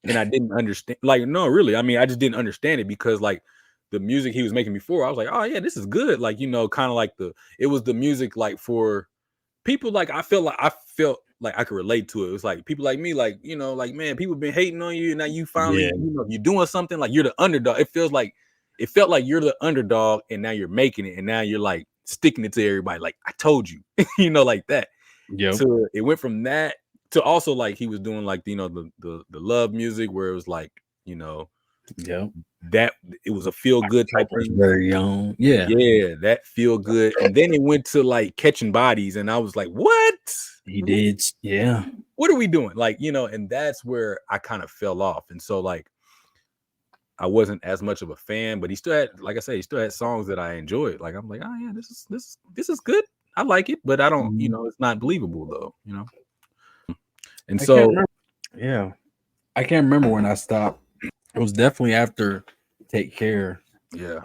and I didn't understand. Like, no, really, I mean, I just didn't understand it, because like the music he was making before, I was like, oh yeah, this is good. Like, kind of like it was the music like for people, like I felt like I could relate to it. It was like people like me, like, like, man, people been hating on you, and now you finally, you're doing something, like you're the underdog. It felt like you're the underdog, and now you're making it, and now you're like sticking it to everybody, like I told you, like that. Yeah. So it went from that to also like he was doing like the love music, where it was like, that it was a feel good type thing. Very young. Yeah. That feel good. And then it went to like Catching Bodies, and I was like, what? He did. Yeah. What are we doing? Like, and that's where I kind of fell off. And so like I wasn't as much of a fan, but he still had, like I say, he still had songs that I enjoyed. Like, I'm like, oh yeah, this is good. I like it, but I don't, it's not believable though, And so I can't remember when I stopped. It was definitely after Take Care. Yeah.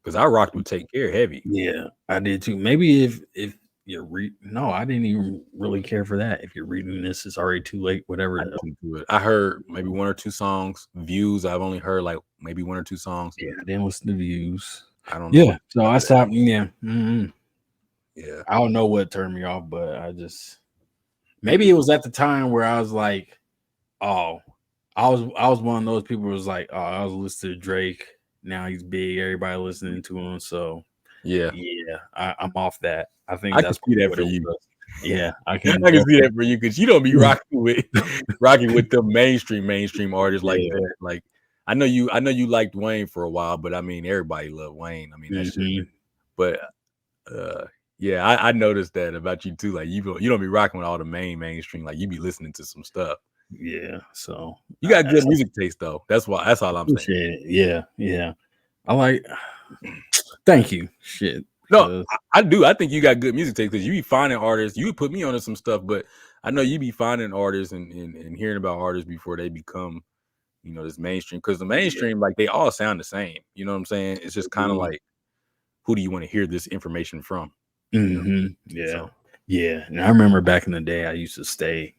Because I rocked with Take Care heavy. Yeah, I did too. Maybe if you're no, I didn't even really care for that. If you're reading this, it's already too late. Whatever. I heard maybe one or two songs. Views, I've only heard like maybe one or two songs. Yeah, I didn't listen to Views. I don't know. Yeah, so I stopped. Yeah. Mm-hmm. Yeah. I don't know what turned me off, but I just, maybe it was at the time where I was like, oh, I was one of those people who was like, oh, I was listening to Drake. Now he's big. Everybody listening to him. So yeah, I'm off that. I think I that's can see that for you. Yeah, I can see that for you, because you don't be rocking with the mainstream artists like that. Like, I know you liked Wayne for a while, but I mean, everybody loved Wayne. I mean, that's just, but yeah, I noticed that about you too. Like, you don't be rocking with all the mainstream. Like, you be listening to some stuff. Yeah, so you got good music taste though. That's all I'm saying. Yeah. I like. Thank you. Shit. No, I do. I think you got good music taste, because you be finding artists. You put me on to some stuff, but I know you be finding artists and hearing about artists before they become, this mainstream. Because the mainstream, like, they all sound the same. You know what I'm saying? It's just kind of like, who do you want to hear this information from? Yeah. So. Yeah. And I remember back in the day, I used to stay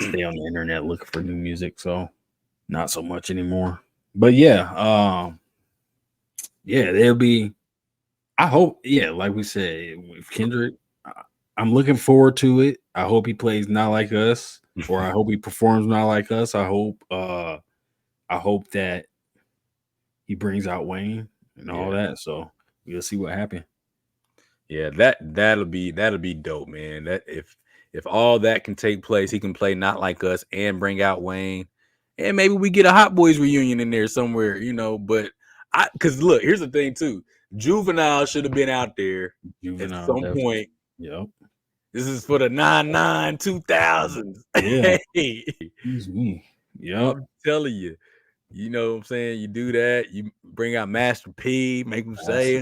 on the internet looking for new music. So not so much anymore. But yeah, there'll be I hope, yeah, like we said, with Kendrick, I'm looking forward to it. I hope he plays not like us, or I hope he performs not like us. I hope that he brings out Wayne and all that. So we'll see what happens. Yeah, that'll be dope, man. That if all that can take place, he can play not like us and bring out Wayne, and maybe we get a Hot Boys reunion in there somewhere, But because look, here's the thing too. Juvenile should have been out there at Juvenile, some definitely. point. Yep. This is for the 99 2000s. Yeah. Hey, Excuse me. Yep. I'm telling you. You know what I'm saying? You do that. You bring out Master P, make him say,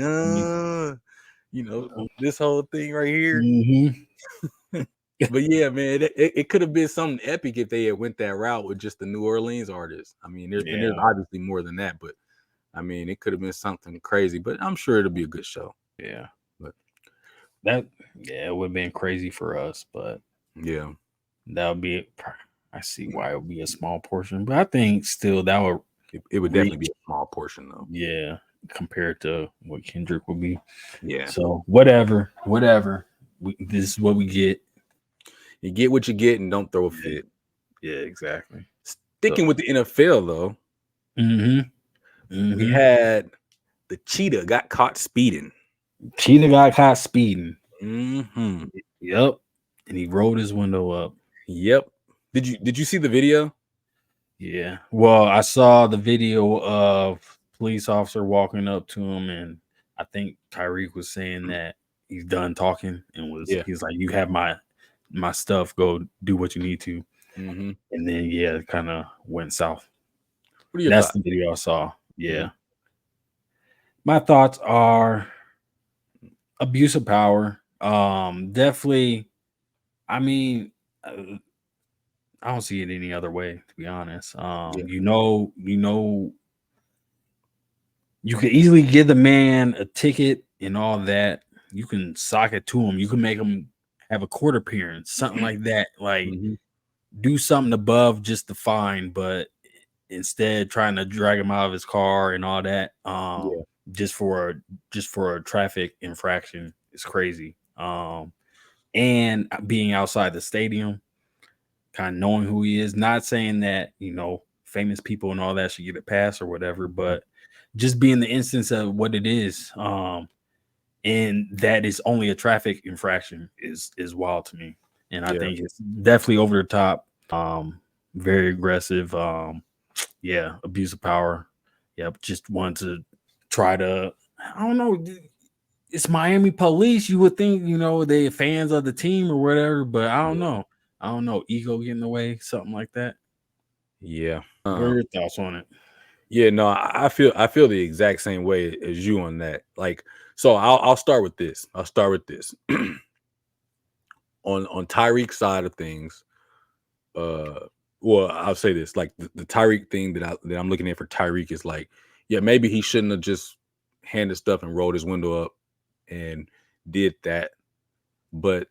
this whole thing right here. Mm-hmm. But yeah, man, it could have been something epic if they had went that route with just the New Orleans artists. I mean, there's obviously more than that, but I mean, it could have been something crazy. But I'm sure it'll be a good show. Yeah. But it would have been crazy for us, but yeah, that would be. I see why it would be a small portion, but I think still that would. It would definitely be a small portion though. Yeah, compared to what Kendrick would be. Yeah. So whatever. This is what we get. You get what you get and don't throw a fit. Yeah, exactly. Sticking with the NFL though. We had the cheetah got caught speeding. Cheetah got caught speeding. Mm-hmm. Yep. And he rolled his window up. Yep. Did you see the video? Yeah. Well, I saw the video of police officer walking up to him, and I think Tyreek was saying that he's done talking and he's like, "You have my stuff. Go do what you need to." Mm-hmm. And then it kind of went south. What are your That's thoughts? the video I saw. Yeah. My thoughts are abuse of power. Definitely. I mean, I don't see it any other way, to be honest. You could easily give the man a ticket and all that. You can sock it to him. You can make him have a court appearance, something like that. Like do something above just the fine, but instead trying to drag him out of his car and all that. Just for a traffic infraction is crazy. And being outside the stadium, kind of knowing who he is, not saying that, famous people and all that should get a pass or whatever, but just being the instance of what it is. And that is only a traffic infraction is wild to me. And I think it's definitely over the top. Very aggressive. Abuse of power. Just want to try to, I don't know. It's Miami police. You would think, they fans of the team or whatever, but I don't know. Ego getting in the way, something like that. Yeah. What are your thoughts on it? Yeah, no, I feel the exact same way as you on that. Like, so I'll start with this. on Tyreek's side of things. Well, I'll say this: like the Tyreek thing that I'm looking at for Tyreek is like, yeah, maybe he shouldn't have just handed stuff and rolled his window up and did that, but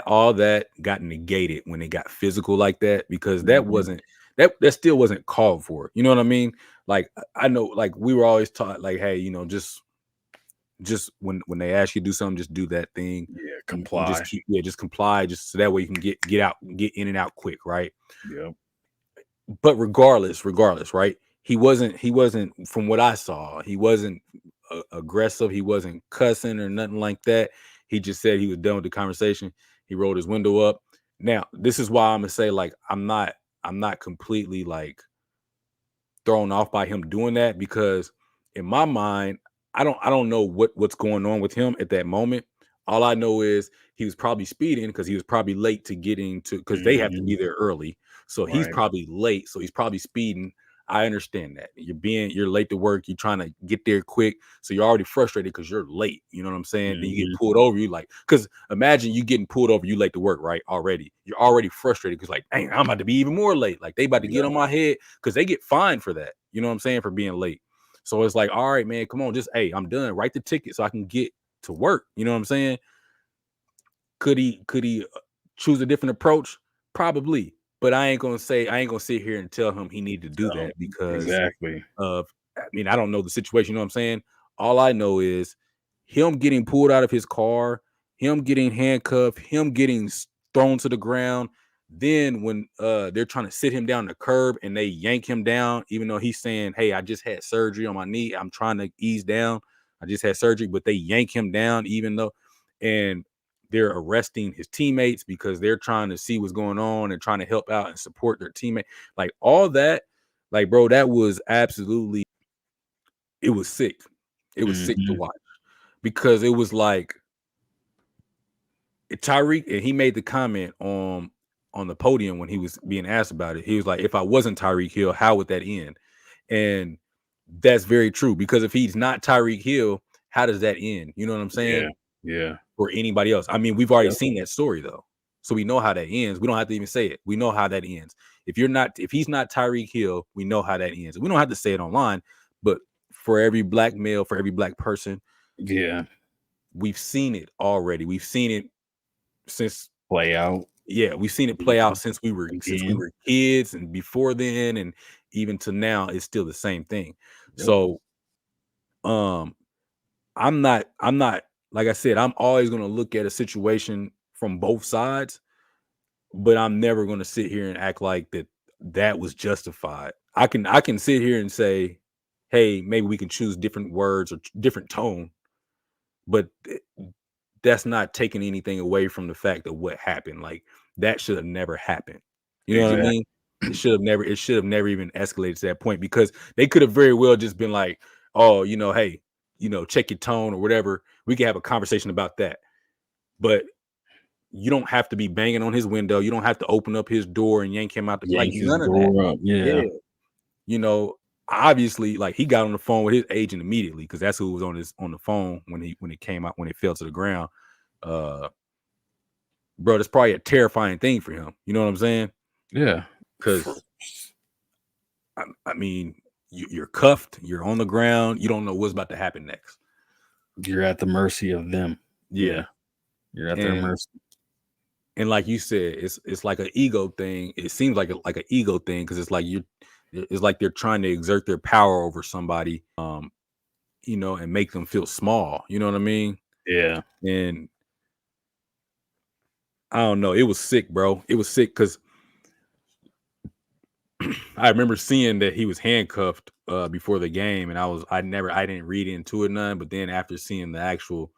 all that got negated when it got physical like that, because that wasn't that still wasn't called for. You know what I mean? Like, I know, like, we were always taught, like, hey, just when they ask you to do something, just do that thing. Yeah, comply. Just comply, just so that way you can get in and out quick, right? Yeah. But regardless, right? He wasn't from what I saw, he wasn't aggressive. He wasn't cussing or nothing like that. He just said he was done with the conversation. He rolled his window up. Now, this is why I'm gonna say, like, I'm not completely like thrown off by him doing that, because in my mind, I don't know what's going on with him at that moment. All I know is he was probably speeding because he was probably late to getting to, because they have to be there early. So he's probably late. So he's probably speeding. I understand that. You're late to work. You're trying to get there quick. So you're already frustrated because you're late. You know what I'm saying? Then you get pulled over. You like, because imagine you getting pulled over, you late to work, right? Already. You're already frustrated because, like, dang, I'm about to be even more late. Like, they about to get on my head, because they get fined for that. You know what I'm saying? For being late. So it's like, all right, man, come on, just, hey, I'm done. Write the ticket so I can get to work. You know what I'm saying? Could he choose a different approach? Probably. But I ain't gonna sit here and tell him he need to do that, because exactly of, I mean, I don't know the situation. You know what I'm saying? All I know is him getting pulled out of his car, him getting handcuffed, him getting thrown to the ground. Then when they're trying to sit him down the curb and they yank him down, even though he's saying, "Hey, I just had surgery on my knee. I'm trying to ease down. I just had surgery," but they yank him down, even though, and they're arresting his teammates because they're trying to see what's going on and trying to help out and support their teammate. Like all that, like, bro, that was absolutely, it was sick. It was sick to watch because it was like Tyreek, and he made the comment on the podium when he was being asked about it. He was like, "If I wasn't Tyreek Hill, how would that end?" And that's very true, because if he's not Tyreek Hill, how does that end? You know what I'm saying? Yeah. Or anybody else. I mean, we've already seen that story though, so we know how that ends. We don't have to even say it. We know how that ends. If he's not Tyreek Hill, we know how that ends. We don't have to say it online, but for every black male, for every black person, we've seen it already. We've seen it since play out. Yeah, we've seen it play out since we were kids, and before then, and even to now, it's still the same thing. So, I'm not like I said, I'm always gonna look at a situation from both sides, but I'm never gonna sit here and act like that was justified. I can sit here and say, hey, maybe we can choose different words or different tone, but that's not taking anything away from the fact of what happened. Like, that should have never happened. You know what I mean? It should have never even escalated to that point, because they could have very well just been like, "Oh, hey, check your tone," or whatever. We can have a conversation about that. But you don't have to be banging on his window. You don't have to open up his door and yank him out the, like, none of that. Yeah. Obviously, like, he got on the phone with his agent immediately, because that's who was on the phone when it came out, when it fell to the ground. Bro, that's probably a terrifying thing for him. You know what I'm saying? Yeah. Because I mean, you're cuffed, you're on the ground, you don't know what's about to happen next. You're at the mercy of them. Yeah. You're at their mercy. And like you said, it's like an ego thing. It seems like an ego thing, because it's like they're trying to exert their power over somebody, and make them feel small. You know what I mean? Yeah. And I don't know. It was sick, bro. It was sick because I remember seeing that he was handcuffed before the game, and I didn't read into it none. But then after seeing the actual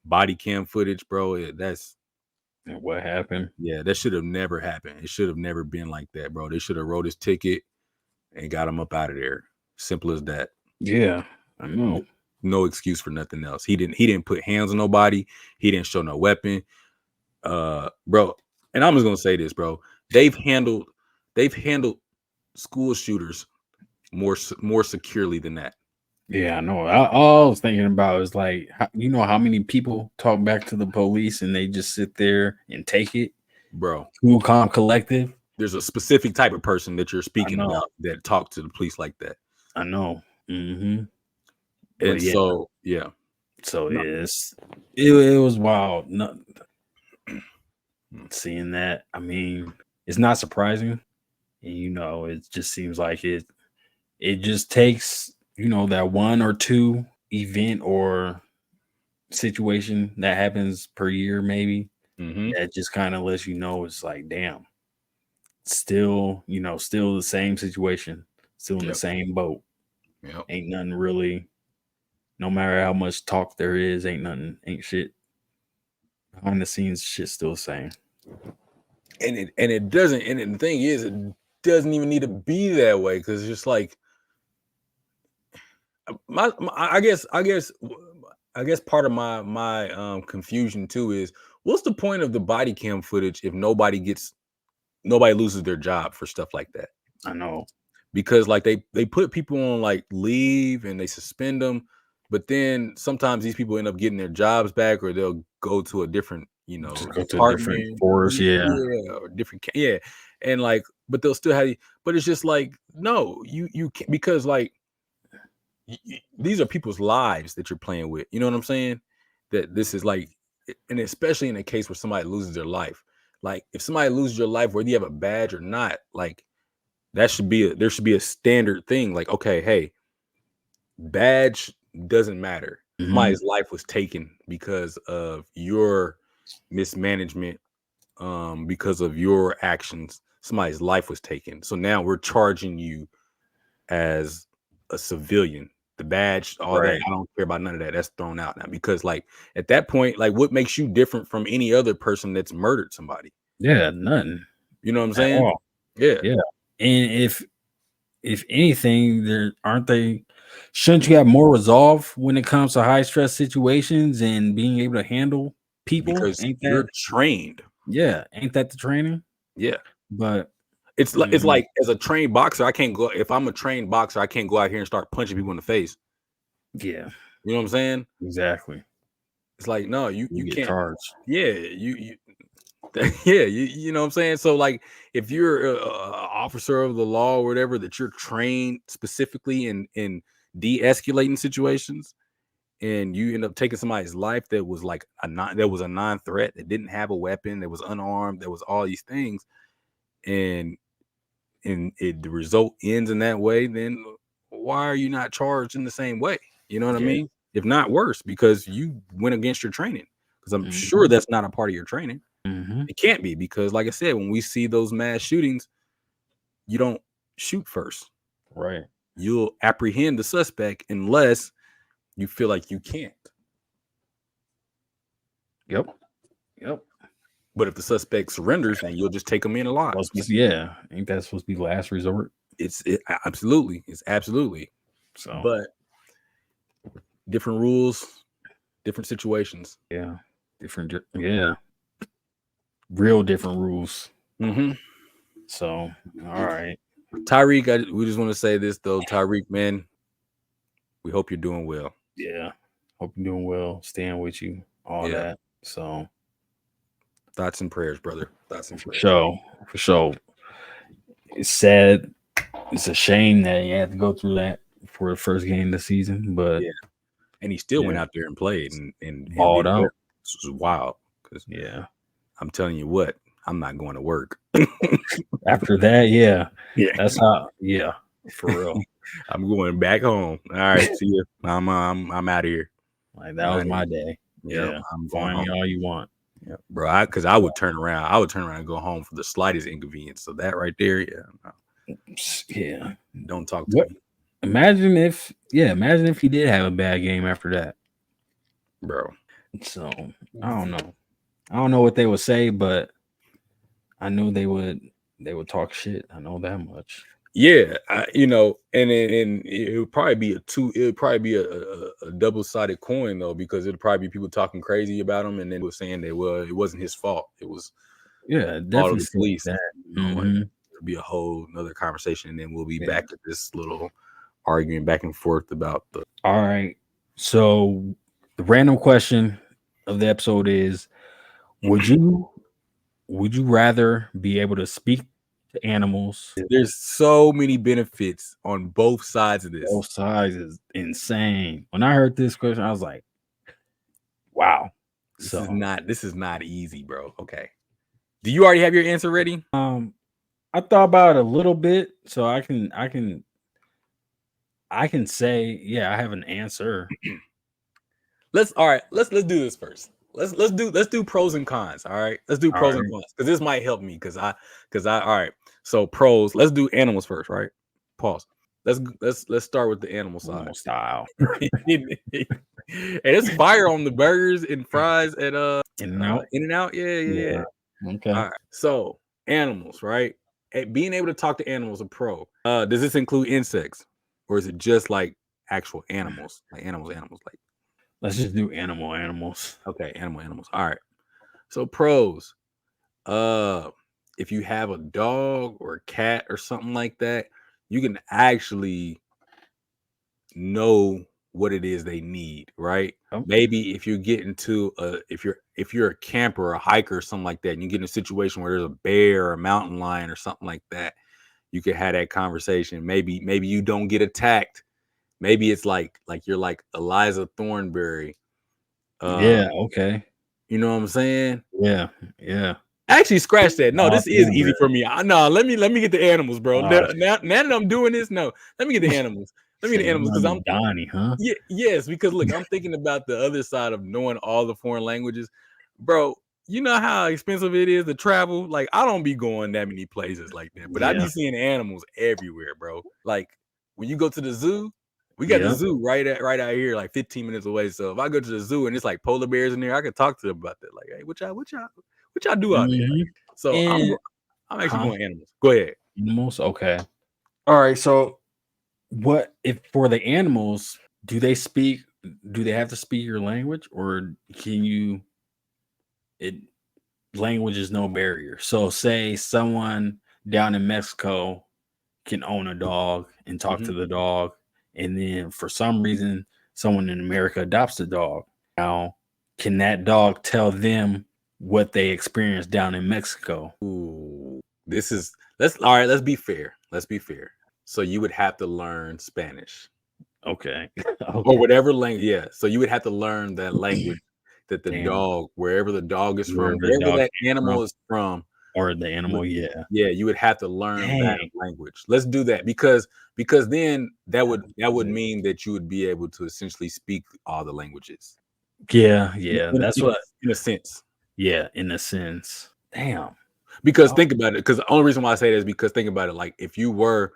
body cam footage, bro, that's what happened. Yeah, that should have never happened. It should have never been like that, bro. They should have wrote his ticket and got him up out of there. Simple as that. Yeah, I know. No excuse for nothing else. He didn't put hands on nobody. He didn't show no weapon. Bro, and I'm just gonna say this, bro. They've handled school shooters more securely than that. Yeah, I know. All I was thinking about is, like, how many people talk back to the police and they just sit there and take it, bro. Cool, calm, collective. There's a specific type of person that you're speaking about that talk to the police like that. I know. And so yeah. So it was wild. Seeing that, I mean, it's not surprising. And, it just seems like it just takes, that one or two event or situation that happens per year, maybe, that just kind of lets you know it's like, damn, still the same situation, still in the same boat. Ain't nothing really, no matter how much talk there is, ain't shit. Behind the scenes, shit's still the same. And it doesn't, and the thing is, it doesn't even need to be that way, because it's just like, I guess part of my confusion too is, what's the point of the body cam footage if nobody loses their job for stuff like that? I know, because like they put people on like leave and they suspend them, but then sometimes these people end up getting their jobs back, or they'll go to a different different force, or different, and like, but they'll still have you. But it's just like, no, you can't, because like, these are people's lives that you're playing with. You know what I'm saying? That this is like, and especially in a case where somebody loses their life. Like, if somebody loses your life, whether you have a badge or not, like, there should be a standard thing. Like, okay, hey, badge doesn't matter. somebody's life was taken because of your mismanagement, because of your actions. Somebody's life was taken. So now we're charging you as a civilian. The badge, all that, I don't care about none of that. That's thrown out now because, like, at that point, like, what makes you different from any other person that's murdered somebody? Yeah, nothing. You know what I'm saying? All. Yeah. And if anything, shouldn't you have more resolve when it comes to high stress situations and being able to handle people? Because you're trained. Yeah, ain't that the training? Yeah, but it's like as a trained boxer, I can't go. If I'm a trained boxer, I can't go out here and start punching people in the face. Yeah, you know what I'm saying? Exactly. It's like, no, you get can't charged. Yeah, you yeah, you know what I'm saying? So, like, if you're a officer of the law or whatever, that you're trained specifically in de-escalating situations, and you end up taking somebody's life that was like a non-threat, that didn't have a weapon, that was unarmed, that was all these things, and the result ends in that way, then why are you not charged in the same way? You know what I mean? If not worse, because you went against your training. Because I'm sure that's not a part of your training. It can't be, because, like I said, when we see those mass shootings, you don't shoot first. Right. You'll apprehend the suspect unless you feel like you can't. Yep. But if the suspect surrenders, then you'll just take them in alive. Yeah. Ain't that supposed to be last resort? Absolutely. It's absolutely. So, but different rules, different situations. Yeah. Real different rules. So, all right. Tyreek, we just want to say this, though. Tyreek, man, we hope you're doing well. Yeah. Hope you're doing well. Staying with you. All that. So, thoughts and prayers, brother. Thoughts and prayers. For sure. It's sad. It's a shame that you had to go through that for the first game of the season, but and he still went out there and played and balled out. This was wild. I'm telling you what, I'm not going to work after that. That's how. For real. I'm going back home. All right, see you. I'm out of here. Like, that was my day. I'm going home. All you want. Yeah, bro. Because I would turn around. I would turn around and go home for the slightest inconvenience. So that right there, don't talk to me. Imagine if he did have a bad game after that, bro. So I don't know what they would say, but I knew they would talk shit. I know that much. Yeah, and it would probably be a double-sided coin, though, because it'd probably be people talking crazy about him, and then was saying that, it wasn't his fault. It was definitely the police. That. It'll be a whole another conversation, and then we'll be back to this little arguing back and forth about the. All right. So the random question of the episode is: Would you rather be able to speak to animals? There's so many benefits on both sides of this. Both sides is insane. When I heard this question, I was like, wow. This is not easy, bro. Okay. Do you already have your answer ready? I thought about it a little bit, so I can say, I have an answer. Let's do this first. Let's do pros and cons. All right. Let's do pros and cons, because this might help me. Because I all right. So pros, let's do animals first, right? Pause. Let's start with the animal side. Style. And it's fire on the burgers and fries at In-N-Out. In-N-Out. Yeah. Okay. All right. So animals, right? Being able to talk to animals, a pro. Does this include insects, or is it just like actual animals, like animals? Like, let's just do animals. Okay, animals. All right. So pros. If you have a dog or a cat or something like that, you can actually know what it is they need, right? Okay. Maybe if you're getting to if you're a camper or a hiker or something like that, and you get in a situation where there's a bear or a mountain lion or something like that, you could have that conversation. Maybe you don't get attacked. Maybe it's like you're like Eliza Thornberry. Okay. You know what I'm saying? Yeah. Actually, scratch that. No, this is easy for me. No, let me get the animals, bro. Now that I'm doing this, no, let me get the animals. Let me the animals because I'm Donnie, huh? Yeah, yes, because look, I'm thinking about the other side of knowing all the foreign languages, bro. You know how expensive it is to travel. Like I don't be going that many places like that, but I be seeing animals everywhere, bro. Like when you go to the zoo, we got the zoo right out here, like 15 minutes away. So if I go to the zoo and it's like polar bears in there, I could talk to them about that. Like, hey, what y'all do out there? Like, so I'm actually going animals. Go ahead. Animals, okay. All right. So what if for the animals, do they have to speak your language, or can you language is no barrier? So say someone down in Mexico can own a dog and talk to the dog, and then for some reason someone in America adopts a dog. Now, can that dog tell them what they experienced down in Mexico? Ooh, let's be fair. Let's be fair. So you would have to learn Spanish. Okay. Or whatever language. Yeah. So you would have to learn that language that the dog, wherever the dog is from, wherever that animal is from. Or the animal, yeah. Yeah, you would have to learn that language. Let's do that because then that would mean that you would be able to essentially speak all the languages. Yeah. That's what in a sense. Yeah, in a sense. Damn. Because think about it. Because the only reason why I say that is because think about it. Like if you were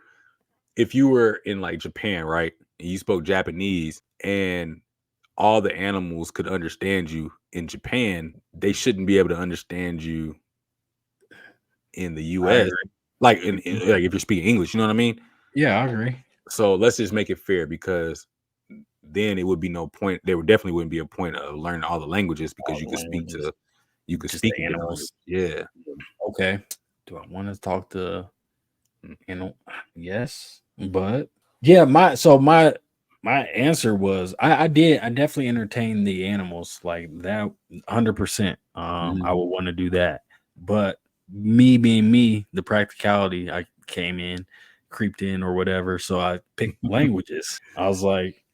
in like Japan, right, and you spoke Japanese, and all the animals could understand you in Japan, they shouldn't be able to understand you in the US. Like like if you're speaking English, you know what I mean? Yeah, I agree. So let's just make it fair because then it would be no point. There definitely wouldn't be a point of learning all the languages because you could speak to animals. Yeah. Okay. Do I want to talk to yes, but yeah, my answer was I definitely entertain the animals like that 100%. I would want to do that, but me being me, the practicality, I creeped in or whatever, so I picked languages. I was like,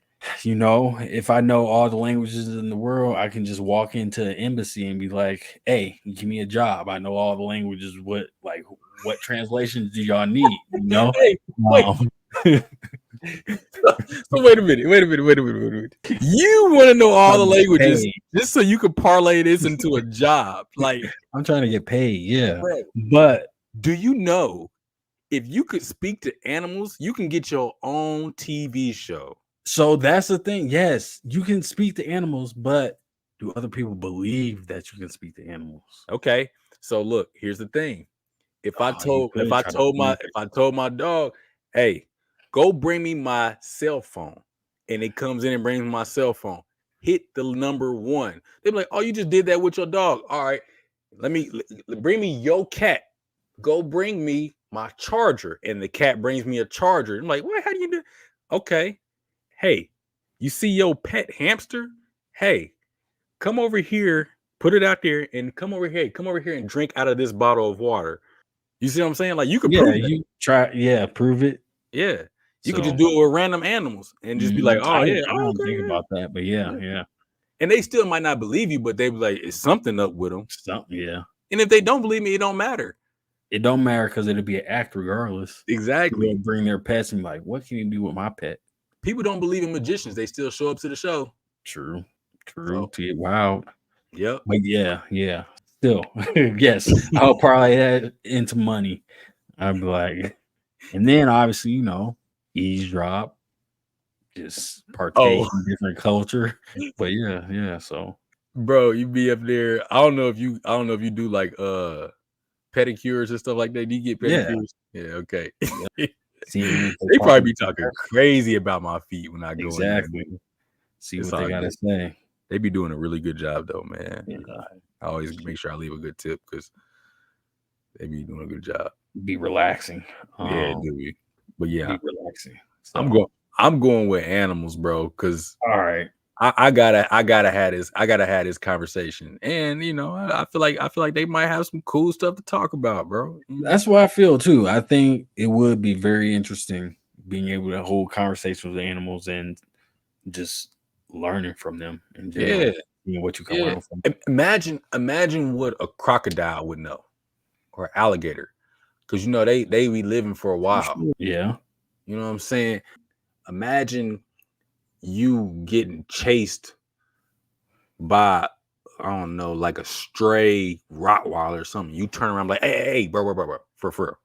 if I know all the languages in the world, I can just walk into an embassy and be like, hey, give me a job. I know all the languages. What translations do y'all need? Hey, wait. So wait a minute. You want to know all the languages just so you could parlay this into a job. Like I'm trying to get paid, yeah. Bro, but do you know if you could speak to animals, you can get your own TV show? So that's the thing. Yes, you can speak to animals, but do other people believe that you can speak to animals? Okay. So look, here's the thing. If I told my dog, hey, go bring me my cell phone, and it comes in and brings me my cell phone, hit the number 1. They're like, oh, you just did that with your dog. All right, bring me your cat. Go bring me my charger, and the cat brings me a charger. I'm like, what? How do you do? Okay, hey, you see your pet hamster? Hey, come over here, put it out there, and come over here and drink out of this bottle of water. You see what I'm saying? Like you could prove it. Prove it. Yeah. You could just do it with random animals and just be like, oh, I yeah. don't think about that, but yeah. And they still might not believe you, but they be like, it's something up with them. Yeah. And if they don't believe me, it don't matter. It don't matter because it'll be an act regardless. Exactly. They'll bring their pets and be like, what can you do with my pet? People don't believe in magicians. They still show up to the show. True. To get wild. Yep. But yeah. Still, yes, I'll parlay that into money. I'd be like, and then obviously, eavesdrop, just partake in different culture. But yeah. So, bro, you be up there. I don't know if you do like pedicures and stuff like that. Do you get pedicures? Yeah. Okay. They probably be talking crazy about my feet when I go in there. See what they gotta say. They be doing a really good job though, man. Yeah. I always make sure I leave a good tip because they be doing a good job. Be relaxing. Yeah, do we? But yeah, be relaxing. So. I'm going with animals, bro. Because all right, I gotta have this conversation, and I feel like they might have some cool stuff to talk about, bro. That's what I feel too. I think it would be very interesting being able to hold conversations with animals and just learning from them in general. Yeah, what you can learn from them. Imagine what a crocodile would know, or alligator, because they be living for a while. Yeah, you know what I'm saying. imagine you getting chased by, I don't know, like a stray Rottweiler or something. You turn around like, hey, bro, for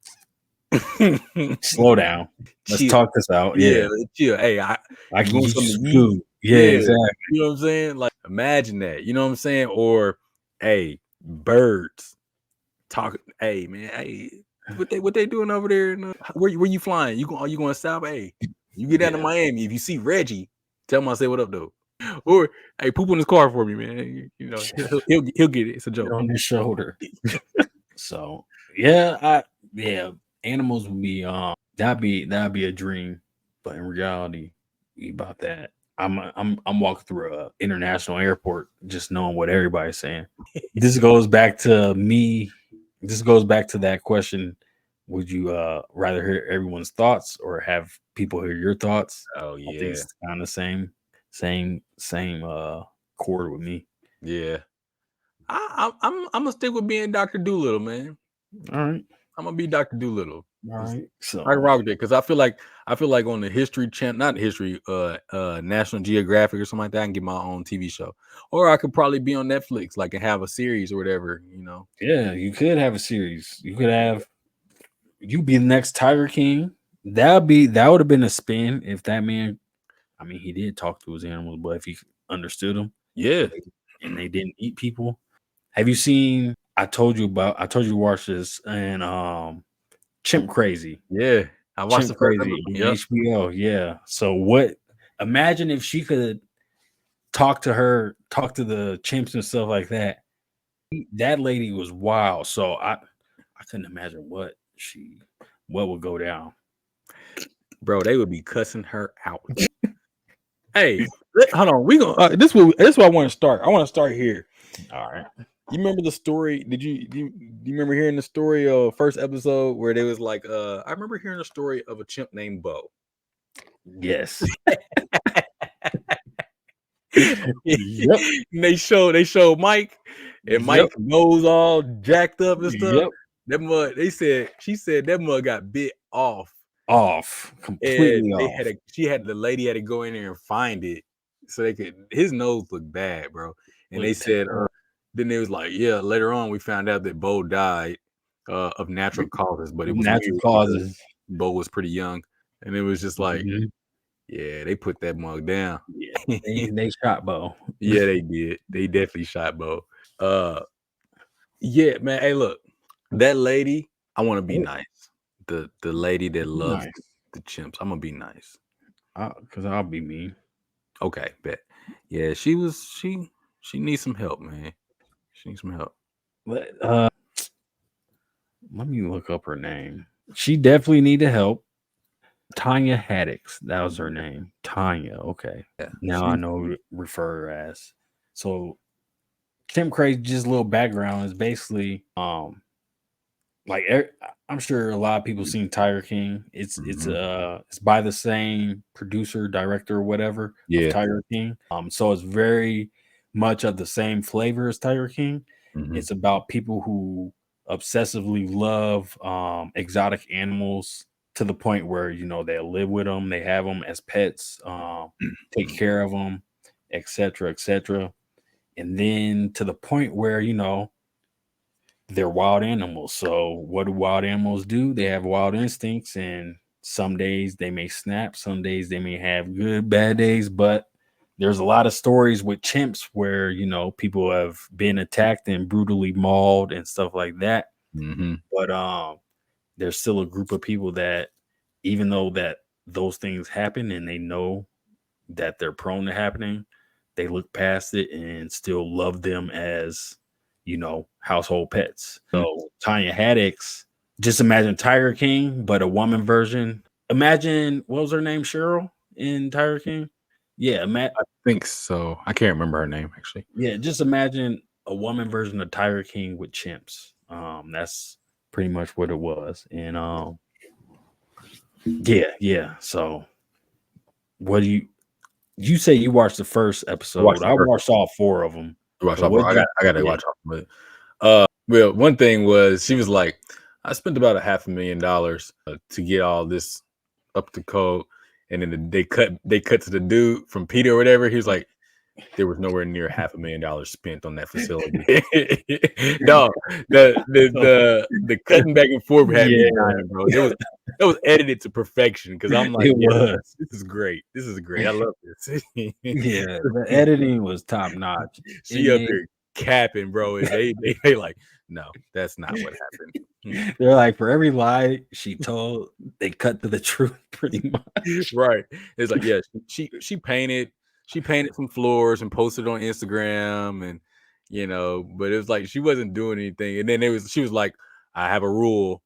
Slow down. Let's chill. talk this out. Yeah, Yeah. chill. Hey, I you can want get you something some to eat? food. Yeah, exactly. You know what I'm saying? Like, imagine that. You know what I'm saying? Or, hey, birds talking. Hey, man, hey, what they doing over there? Where you flying? Are you going south? Hey, you get down to Miami. If you see Reggie, tell him I say what up though. Or hey, poop on his car for me, man. You know, he'll get it. It's a joke. On his shoulder. So yeah, animals would be that'd be a dream, but in reality, about that, I'm walking through a international airport just knowing what everybody's saying. This goes back to me. This goes back to that question: would you rather hear everyone's thoughts or have people hear your thoughts? Oh I think yeah, it's kind of same chord with me. yeah. I'm gonna stick with being Dr. Doolittle, man. All right. I'm gonna be Dr. Doolittle. All right. So I can rock with it because I feel like on the History Channel, not History, National Geographic or something like that, I can get my own TV show, or I could probably be on Netflix, like and have a series or whatever, you know. yeah, you could have a series. You be the next Tiger King. That would have been a spin if that man. I mean, he did talk to his animals, but if he understood them, Yeah, and they didn't eat people. Have you seen? I told you to watch this and Chimp Crazy. yeah. I watched the Chimp first Crazy episode. in Yep. HBO. Yeah. So what? Imagine if she could talk to the chimps and stuff like that. That lady was wild. So I couldn't imagine what would go down. Bro, they would be cussing her out. Hey, hold on. We gonna this is what I want to start. I want to start here. All right. You remember the story? Do you remember hearing the story of first episode where they was like, I remember hearing a story of a chimp named Bo. Yes. Yep. And they showed Mike, and Mike nose all jacked up and stuff. Yep. That mug, she said that mug got bit off. Completely And off. the lady had to go in there and find it so they could. His nose looked bad, bro. And they said, then it was like, yeah. Later on, we found out that Bo died of natural causes, but it was natural causes. Bo was pretty young, and it was just like, yeah, they put that mug down. Yeah, they shot Bo. Yeah, they did. They definitely shot Bo. Yeah, man. Hey, look, that lady. I want to be nice. The lady that loves the chimps. I'm gonna be nice. Because I'll be mean. Okay, bet. Yeah, she needs some help, man. She needs some help. Let me look up her name. She definitely needed help. Tanya Haddix. That was her name. Tanya. Okay. Yeah, now I know who to refer her as. So Chimp Crazy, just a little background, is basically like I'm sure a lot of people seen Tiger King. It's by the same producer, director, or whatever of Tiger King. So it's very much of the same flavor as Tiger King. It's about people who obsessively love exotic animals to the point where they live with them, they have them as pets, take care of them, etc., etc. And then to the point where they're wild animals. So what do wild animals do? They have wild instincts, and some days they may snap, some days they may have good, bad days. But there's a lot of stories with chimps where people have been attacked and brutally mauled and stuff like that. But there's still a group of people that, even though that those things happen and they know that they're prone to happening, they look past it and still love them as household pets. So Tanya Haddix, just imagine Tiger King, but a woman version. Imagine, what was her name? Cheryl in Tiger King? Yeah, I think so. I can't remember her name actually. Yeah, just imagine a woman version of Tiger King with chimps. That's pretty much what it was. And yeah. So what do you say you watched the first episode? I watched all 4 of them. I got to watch all of it. Well, one thing was, she was like, I spent about $500,000 to get all this up to code, And then they cut to the dude from PETA or whatever. He was like, there was nowhere near $500,000 spent on that facility. No, the cutting back and forth had me dying, bro. It was edited to perfection because I'm like, this is great. This is great. I love this. Yeah, the editing was top notch. She up here capping, bro, and they like, no, that's not what happened. They're like, for every lie she told, they cut to the truth pretty much. Right. It's like, yeah, she painted some floors and posted on Instagram, and but it was like she wasn't doing anything. And then she was like, I have a rule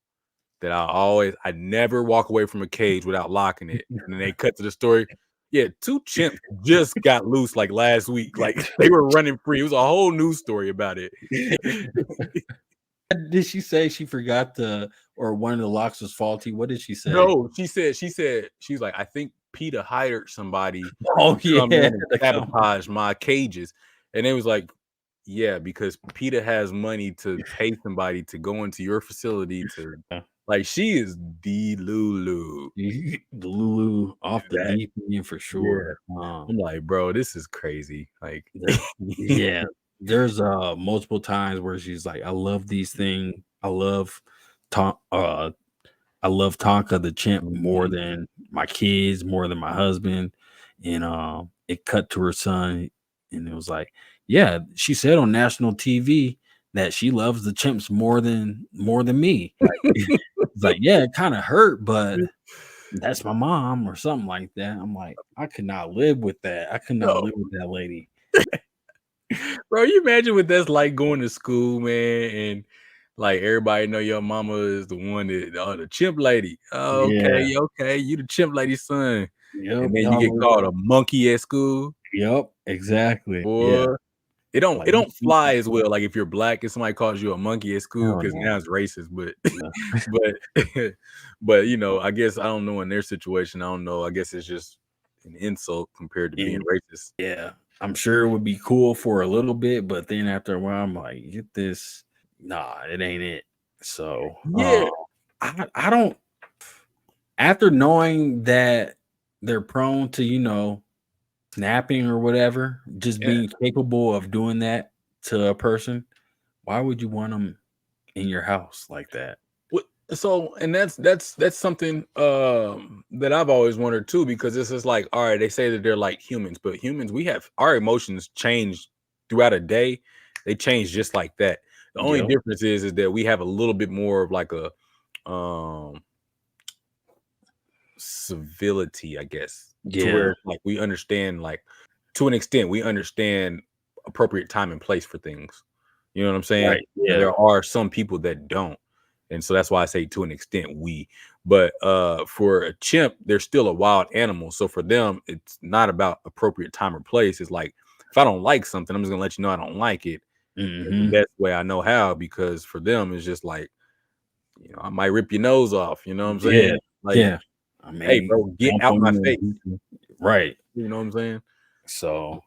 that I never walk away from a cage without locking it. And then they cut to the story. Yeah, 2 chimps just got loose like last week. Like they were running free. It was a whole news story about it. Did she say she forgot or one of the locks was faulty? What did she say? No, she said she's like, I think PETA hired somebody to sabotage my cages. And it was like, yeah, because PETA has money to pay somebody to go into your facility to like, she is the Lulu. The Lulu off the deep end for sure. Yeah. I'm like, bro, this is crazy. Like, yeah, there's multiple times where she's like, I love these things. I love Tonka the chimp more than my kids, more than my husband. And it cut to her son, and it was like, yeah, she said on national TV that she loves the chimps more than me. It's like, yeah, it kind of hurt, but that's my mom or something like that. I'm like, I could not live with that. I could not live with that lady. Bro, you imagine what that's like going to school, man, and like everybody know your mama is the one that the chimp lady. Oh, okay, okay, you the chimp lady's son. Yep, and then you get called a monkey at school. Yep, exactly. Boy, it don't fly as well. Like if you're black and somebody calls you a monkey at school, because now it's racist. But but I guess I don't know in their situation. I don't know. I guess it's just an insult compared to being racist. Yeah, I'm sure it would be cool for a little bit, but then after a while, I'm like, get this. Nah, it ain't it. So yeah, I don't. After knowing that they're prone to snapping or whatever, just being capable of doing that to a person, why would you want them in your house like that? So, and that's something that I've always wondered too, because this is like, all right, they say that they're like humans, but humans, we have our emotions change throughout a day. They change just like that. The only difference is that we have a little bit more of like a civility, I guess. Yeah. To where like we understand, like to an extent, we understand appropriate time and place for things. You know what I'm saying? Right. Yeah. There are some people that don't. And so that's why I say to an extent but for a chimp, they're still a wild animal. So for them, it's not about appropriate time or place. It's like, if I don't like something, I'm just gonna let you know I don't like it. The best way I know how, because for them it's just like, I might rip your nose off. You know what I'm saying? Yeah. Like, I mean, hey, bro, get out my face. Right. You know what I'm saying? So,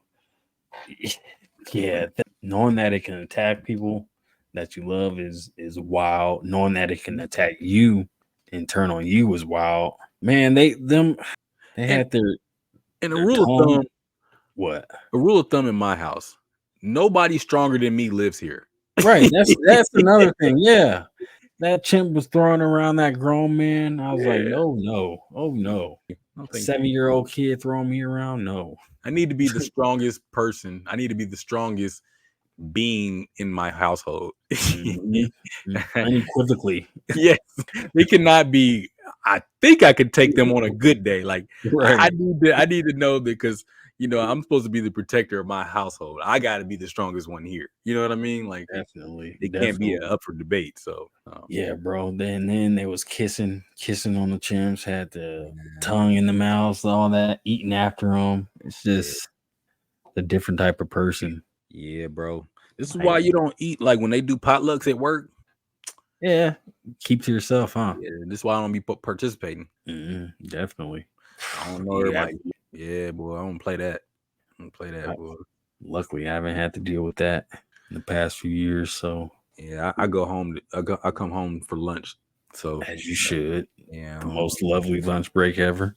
yeah, knowing that it can attack people that you love is wild. Knowing that it can attack you and turn on you is wild. Man, they had their and a rule of thumb. What? A rule of thumb in my house: nobody stronger than me lives here. Right. That's another thing. Yeah. That chimp was throwing around that grown man. I was like, oh no. 7-year-old kid throwing me around. No. I need to be the strongest person. I need to be the strongest being in my household. Unequivocally. Yes. It cannot be. I think I could take them on a good day. Like, right. I need to know that, because I'm supposed to be the protector of my household. I got to be the strongest one here. You know what I mean? Like, definitely, it can't be up for debate. So yeah, bro. Then they was kissing on the chimps, had the tongue in the mouth, all that, eating after them. It's just a different type of person. Yeah, bro. This is why you don't eat like when they do potlucks at work. Yeah, keep to yourself, huh? Yeah, this is why I don't be participating. Definitely. I don't know everybody. Yeah, boy, I don't play that. Boy. Luckily, I haven't had to deal with that in the past few years. So yeah, I go home. I come home for lunch. So as you should. Yeah, the most lovely lunch break ever.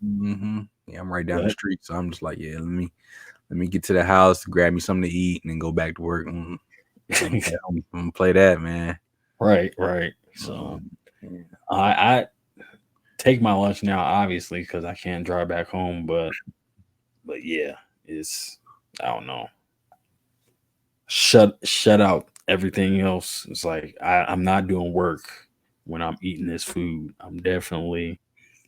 Yeah, I'm right down the street, so I'm just like, yeah, let me get to the house, grab me something to eat, and then go back to work. I'm gonna play that, man. Right. So Yeah. I take my lunch now, obviously, because I can't drive back home. But yeah, it's I don't know. Shut out everything else. It's like I'm not doing work when I'm eating this food.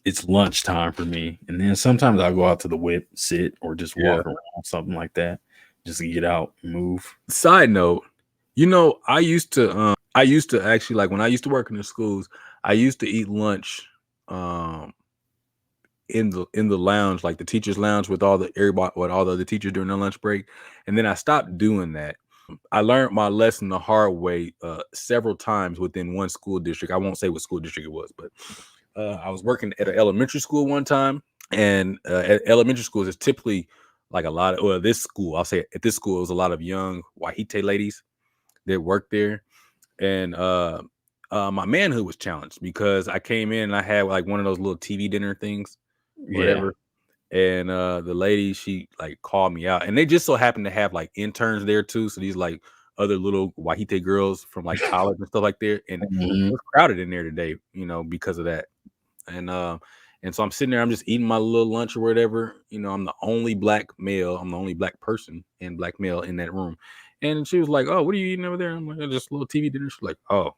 It's lunchtime for me. And then sometimes I'll go out to the whip, sit, or just walk around, something like that. Just to get out and move. Side note, I used to actually, like, when I used to work in the schools, I used to eat lunch in the lounge, like the teachers' lounge, with all the other teachers during their lunch break. And then I stopped doing that. I learned my lesson the hard way several times within one school district. I won't say what school district it was, but I was working at an elementary school one time, and at elementary schools, it's typically like a lot of, well, this school, I'll say at this school, it was a lot of young Wahite ladies that worked there. And my manhood was challenged because I came in and I had like one of those little TV dinner things, whatever. And the lady, she like called me out, and they just so happened to have like interns there too. So these like other little Wahite girls from like college and stuff like that. And it was crowded in there today, because of that. And so I'm sitting there, I'm just eating my little lunch or whatever. I'm the only black male, I'm the only black person and black male in that room. And she was like, "Oh, what are you eating over there?" I'm like, "Just a little TV dinner." She's like, "Oh,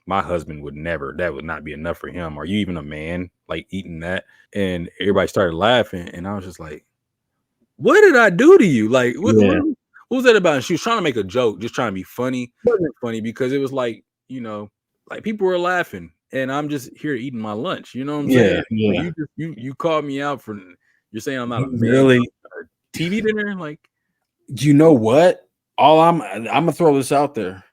my husband would never, that would not be enough for him. Are you even a man, like, eating that?" And everybody started laughing, and I was just like, "What did I do to you? Like, what was that about?" And she was trying to make a joke, just trying to be funny. It wasn't funny because it was like, like people were laughing, and I'm just here eating my lunch. You know what I'm saying? Yeah. You called me out for, you're saying I'm not a man. Really? TV dinner, like, you know what? I'm gonna throw this out there.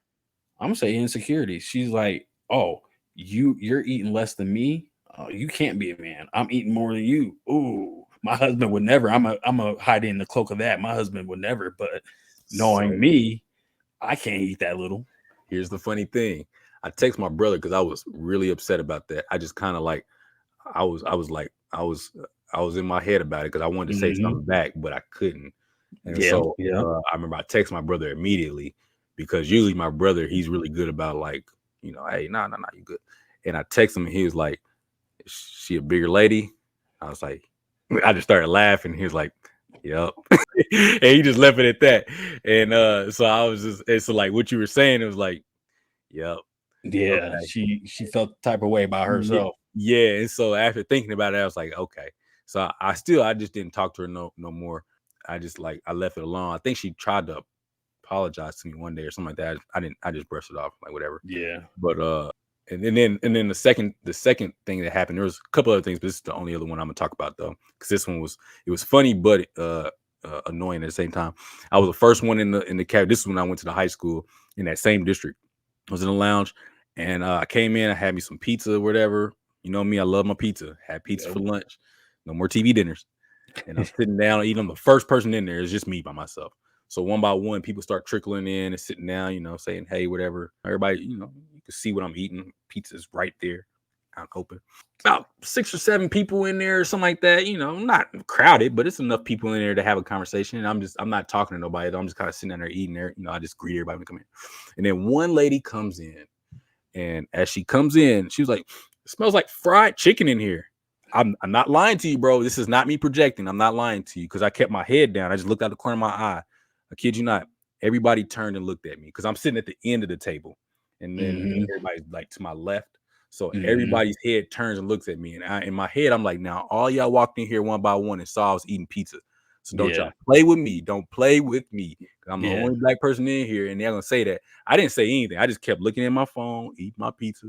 I'm gonna say insecurity. She's like, "Oh, you're eating less than me. Oh, you can't be a man. I'm eating more than you. Ooh, my husband would never. I'm a hide in the cloak of that. My husband would never. But knowing me, I can't eat that little." Here's the funny thing. I text my brother because I was really upset about that. I just kind of like, I was in my head about it because I wanted to say something back, but I couldn't. And so I remember I text my brother immediately, because usually my brother, he's really good about like, "Hey, no, you good." And I text him, and he was like, "Is she a bigger lady?" I was like, I just started laughing. He was like, "Yep." And he just left it at that. And so I was just, and so like what you were saying, it was like, "Yep." Yeah, okay. she felt the type of way about herself. Yeah. And so after thinking about it, I was like, okay. So I just didn't talk to her no more. I just like, I left it alone. I think she tried to apologize to me one day or something like that. I just brushed it off, like, whatever. Yeah. But and then the second thing that happened, there was a couple other things, but this is the only other one I'm gonna talk about though, because this one was funny but annoying at the same time. I was the first one in the cab. This is when I went to the high school in that same district. I was in the lounge, and I came in. I had me some pizza or whatever. You know me, I love my pizza. Had pizza for lunch. No more TV dinners. And I'm sitting down eating. I'm the first person in there. It's just me by myself. So one by one, people start trickling in and sitting down, saying, "Hey," whatever. Everybody, you can see what I'm eating. Pizza's right there, out open. About 6 or 7 people in there or something like that. Not crowded, but it's enough people in there to have a conversation. And I'm not talking to nobody. I'm just kind of sitting down there eating there. I just greet everybody when they come in. And then one lady comes in, and as she comes in, she was like, "It smells like fried chicken in here." I'm not lying to you, bro. This is not me projecting. I'm not lying to you, because I kept my head down. I just looked out the corner of my eye. I kid you not. Everybody turned and looked at me because I'm sitting at the end of the table, and then everybody's like to my left. So everybody's head turns and looks at me, and in my head, I'm like, now all y'all walked in here one by one and saw I was eating pizza. So don't y'all play with me. Don't play with me. I'm the only black person in here, and they're gonna say that. I didn't say anything. I just kept looking at my phone, eating my pizza,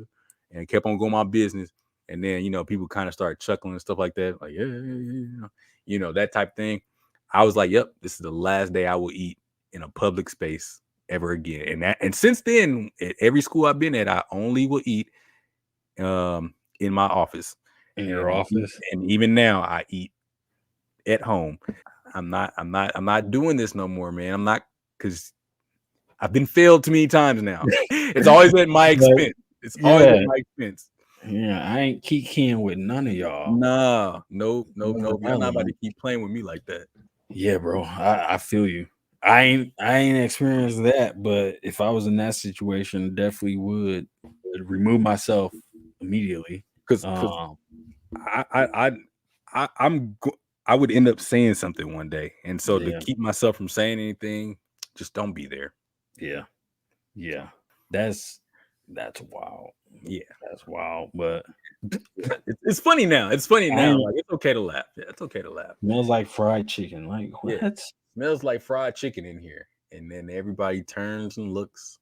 and kept on going my business. And then, people kind of started chuckling and stuff like that. Like, yeah, that type of thing. I was like, yep, this is the last day I will eat in a public space ever again. And since then, at every school I've been at, I only will eat in my office. In your office. And even now I eat at home. I'm not doing this no more, man. I'm not, because I've been failed too many times now. It's always at my expense. It's always at my expense. Yeah, I ain't kikiing with none of y'all. Nah, nope. Y'all not about to Relevant. keep playing with me like that. Yeah, bro. I feel you. I ain't experienced that, but if I was in that situation, definitely would remove myself immediately. Because I would end up saying something one day, and so to Yeah. keep myself from saying anything, just don't be there. Yeah. That's wild. Yeah, That's wild. But it's funny now. It's funny I now. ain't- Like it's okay to laugh. Yeah, it's okay to laugh. smells like fried chicken. Like Yeah. what? Smells like fried chicken in here, and then everybody turns and looks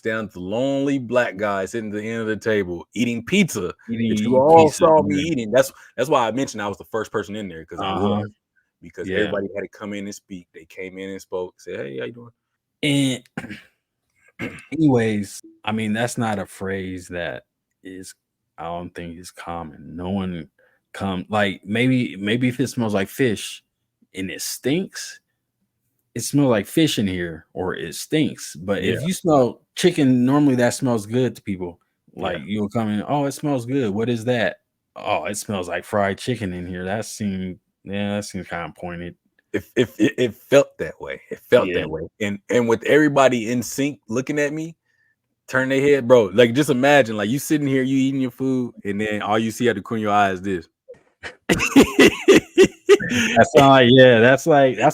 down at the lonely black guy sitting at the end of the table eating pizza that you Eating all pizza. saw me eating. That's why I mentioned I was the first person in there because I was. Because Yeah. everybody had to come in and speak. They came in and spoke, said, "Hey, how you doing?" And anyways, I mean, that's not a phrase that is, I don't think is common. No one like maybe if it smells like fish and it stinks, it smells like fish in here or it stinks. But Yeah. if you smell chicken, normally that smells good to people. Like Yeah. you'll come in, oh, it smells good. What is that? Oh, it smells like fried chicken in here. That seems kind of pointed. If it felt that way, it felt Yeah. that way, and with everybody in sync looking at me, turn their head, bro. Like just imagine, like you sitting here, you eating your food, and then all you see out the corner of your eye is this. That's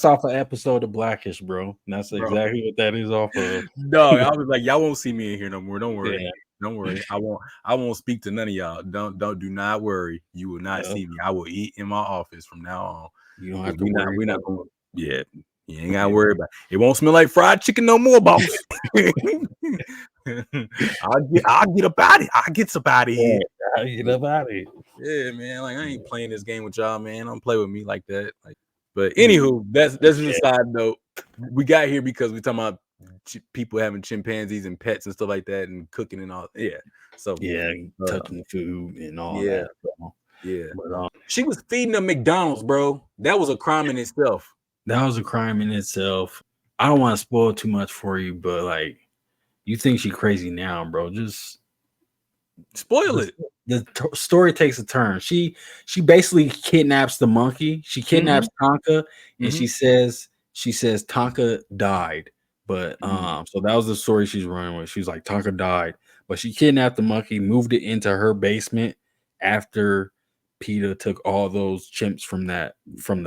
off an episode of Blackish, bro. That's exactly what that is off of. No, I was like, y'all won't see me in here no more. Don't worry. Yeah. Don't worry. I won't speak to none of y'all. Do not worry. You will not see me. I will eat in my office from now on. You don't have to worry. We're not going. Yeah, you ain't gotta worry about it. It won't smell like fried chicken no more, boss. I'll get up out of it. I'll get up out of here. I'll get up out of it. Yeah, man. Like I ain't playing this game with y'all, man. Don't play with me like that. Like, but anywho, that's just a side note. We got here because we talking about people having chimpanzees and pets and stuff like that, and cooking and all. Yeah. So touching the food and all yeah, that. So. Yeah. But, she was feeding them McDonald's, bro. That was a crime in itself. That was a crime in itself. I don't want to spoil too much for you, but like, you think she crazy now, bro? Just spoil it. The story takes a turn. She basically kidnaps the monkey. She kidnaps Tonka, and she says Tonka died. But so that was the story she's running with. She's like, Tonka died, but she kidnapped the monkey, moved it into her basement after PETA took all those chimps from the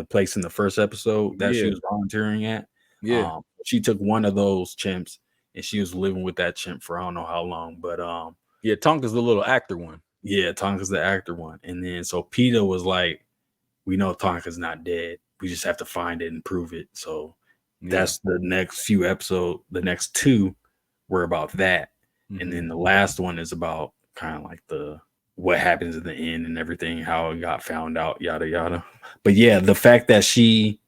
place in the first episode that she was volunteering at. Yeah. She took one of those chimps and she was living with that chimp for I don't know how long, but yeah, Tonka's the little actor one. Yeah, Tonka's the actor one. And then so PETA was like, we know Tonka's not dead. We just have to find it and prove it. So that's the next few episodes. The next two were about that. And then the last one is about kind of like what happens at the end and everything, how it got found out, yada yada. But yeah, the fact that she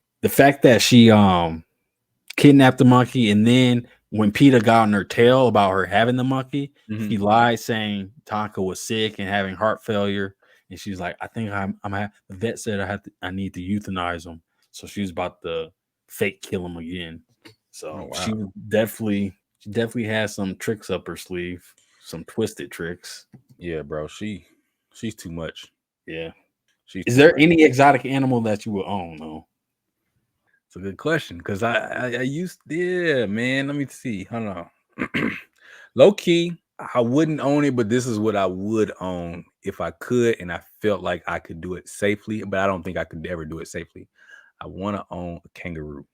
kidnapped the monkey, and then when PETA got on her tail about her having the monkey, she lied saying Tonka was sick and having heart failure, and she's like, I think the vet said I need to euthanize him. So she was about to fake kill him again. So she definitely has some tricks up her sleeve, some twisted tricks. Yeah, bro. She's too much. Yeah. Is there any exotic animal that you would own though? It's a good question because I used man. Let me see. Hold on. Low key, I wouldn't own it, but this is what I would own if I could, and I felt like I could do it safely, but I don't think I could ever do it safely. I want to own a kangaroo.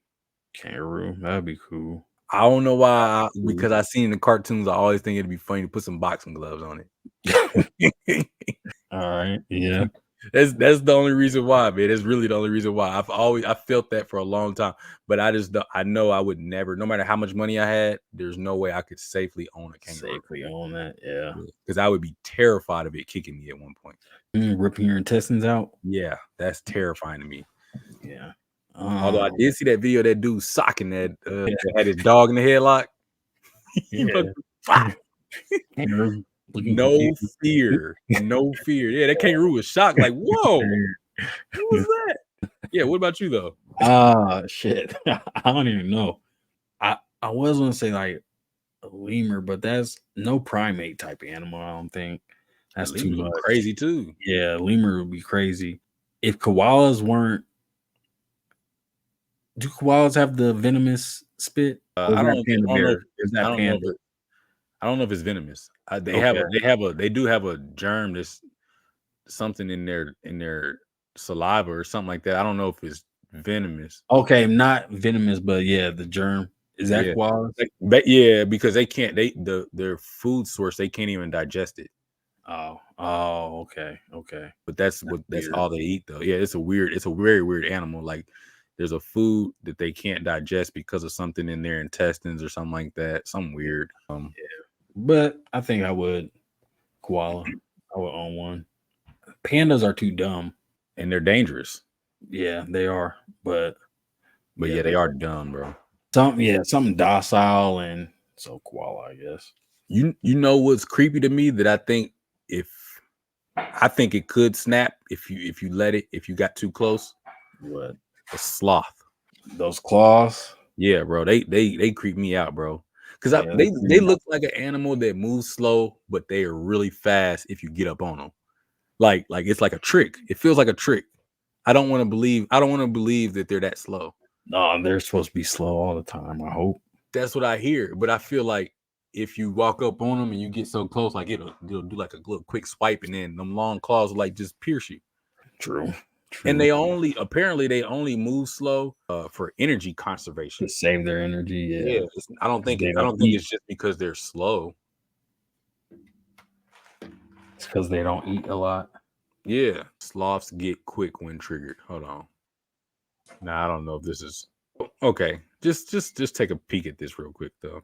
Kangaroo, that'd be cool. I don't know why, because I seen in the cartoons, I always think it'd be funny to put some boxing gloves on it. All right, yeah. That's the only reason why, man. That's really the only reason why. I felt that for a long time, but I know I would never, no matter how much money I had, there's no way I could safely own a kangaroo. Safely own that, yeah. Because I would be terrified of it kicking me at one point. Ripping your intestines out? Yeah, that's terrifying to me. Yeah. Although I did see that video of that dude socking that had his dog in the headlock. No fear. Yeah, that kangaroo was shocked. Like, whoa, what was that? Yeah, what about you though? Shit. I don't even know. I was gonna say like a lemur, but that's no primate type animal, I don't think. That's The too lemurs are much. crazy too. Yeah, lemur would be crazy. If koalas weren't, do koalas have the venomous spit? Or I is that don't. panda I don't know. bear? Is I that don't know. panda? I don't know if it's venomous. They have Okay. a. They do have a germ. That's something in their saliva or something like that. I don't know if it's venomous. Okay, not venomous, but yeah, the germ. Is that Yeah, koalas? but yeah, because they can't. Their food source, they can't even digest it. Oh, okay. But that's Weird. all they eat though. Yeah, it's a very weird animal. Like there's a food that they can't digest because of something in their intestines or something like that. Something weird. But I think I would koala. I would own one. Pandas are too dumb. And they're dangerous. Yeah, they are. But Yeah, they are dumb, bro. something docile, and so koala, I guess. You know what's creepy to me that I think it could snap if you let it, if you got too close. What? A sloth. Those claws? Yeah, bro. They creep me out, bro. Because Yeah, they look like an animal that moves slow, but they are really fast if you get up on them. Like it's like a trick. It feels like a trick. I don't want to believe that they're that slow. No, they're supposed to be slow all the time, I hope. That's what I hear. But I feel like if you walk up on them and you get so close, like it'll do like a little quick swipe, and then them long claws will like just pierce you. True. And they only move slow for energy conservation. To save their energy. Yeah. I don't think it's just because they're slow. It's because they don't eat a lot. Yeah, sloths get quick when triggered. Hold on. Now I don't know if this is okay. Just take a peek at this real quick though,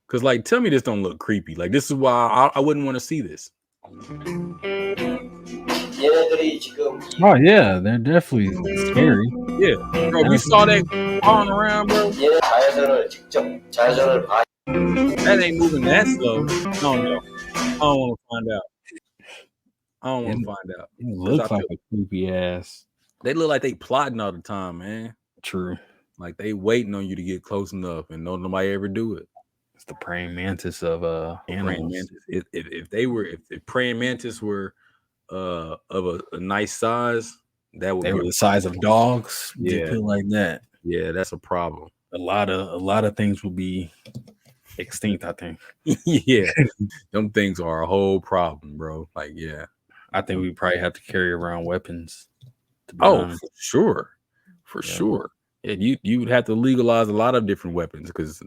because like tell me this don't look creepy. Like this is why I wouldn't want to see this. Oh yeah, they're definitely scary. Yeah, bro, we saw that crawling around, bro. That ain't moving that slow. No, I don't want to find out. It looks like a creepy ass. They look like they plotting all the time, man. True. Like they waiting on you to get close enough, and nobody ever do it. It's the praying mantis of animals. If praying mantis were of a nice size, they were the size of dogs. Yeah, put it like that. Yeah, that's a problem. A lot of things will be extinct, I think. Yeah, them things are a whole problem, bro. Like, yeah, I think we probably have to carry around weapons. For sure. Yeah, you would have to legalize a lot of different weapons because